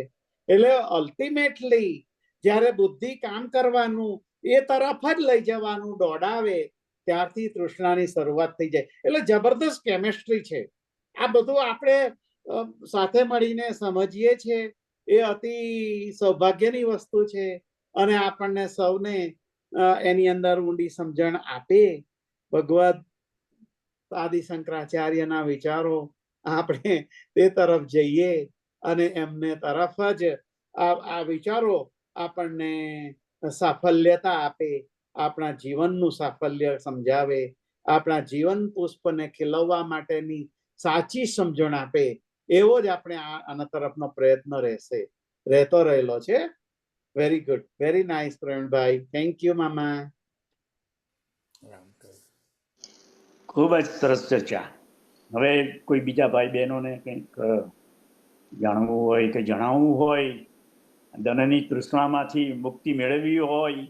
એટલે અલ્ટિમેટલી જ્યારે બુદ્ધિ કામ કરવાનું એ તરફ જ લઈ જવાનું દોડાવે ત્યારથી તૃષ્ણાની શરૂઆત થઈ જાય. એટલે જબરદસ્ત કેમિસ્ટ્રી છે. આ બધું આપણે સાથે મળીને સમજીએ છીએ એ અતિ સૌભાગ્યની વસ્તુ છે અને આપણને સૌને એની અંદર ઊંડી સમજણ આપે. ભગવદ આદિ શંકરાચાર્યના વિચારો આપણે તે તરફ જઈએ અને એમને તરફ જ આ વિચારો આપણને સાફલ્યતા આપે, આપણા જીવનનું સાફલ્ય સમજાવે, આપણા જીવન પુષ્પને ખીલવવા માટેની સાચી સમજણ આપે, એવો જ આપણે આના તરફનો પ્રયત્ન રહેતો રહેલો છે. Very good, very nice Pravinbhai, thank you મામા. ખૂબ જ સરસ ચર્ચા. હવે કોઈ બીજા ભાઈ બહેનોને કંઈક જાણવું હોય કે જણાવવું હોય, ધનની તૃષ્ણામાંથી મુક્તિ મેળવવી હોય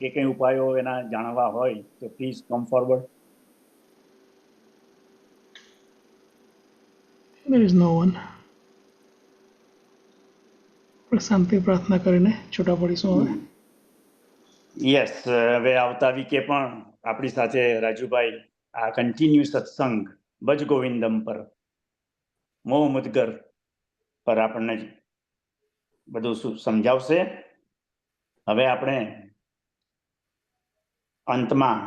કે કઈ ઉપાયો એના જાણવા હોય તો please come forward. There is no one. આપણે શાંતિ પ્રાર્થના કરીને છૂટા પડીશું હવે. યસ, હવે આવતા વીકે પણ આપણી સાથે રાજુભાઈ આ કન્ટિન્યુ સત્સંગ ભજ ગોવિંદમ પર, મોહ મુદગર પર આપણને બધું સમજાવશે. હવે આપણે અંતમાં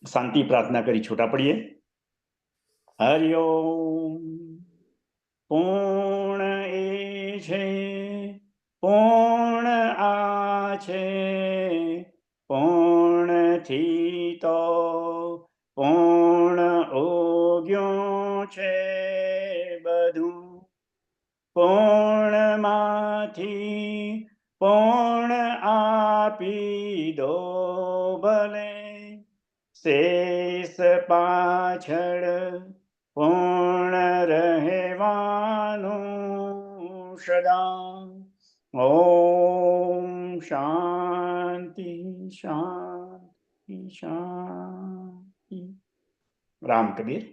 શાંતિ પ્રાર્થના કરી છૂટા પડીએ. હરિઓમ. પૂર્ણ એ છે, પૂર્ણ આ છે, પૂર્ણથી તો પૂર્ણ ઉગ્યું છે બધું, પૂર્ણમાંથી પૂર્ણ આપી દો ભલે, શેષ પાછળ પૂર્ણ રહેવાનું સદા. ઓમ શાંતિ શાંતિ શાંતિ. રામ કબીર.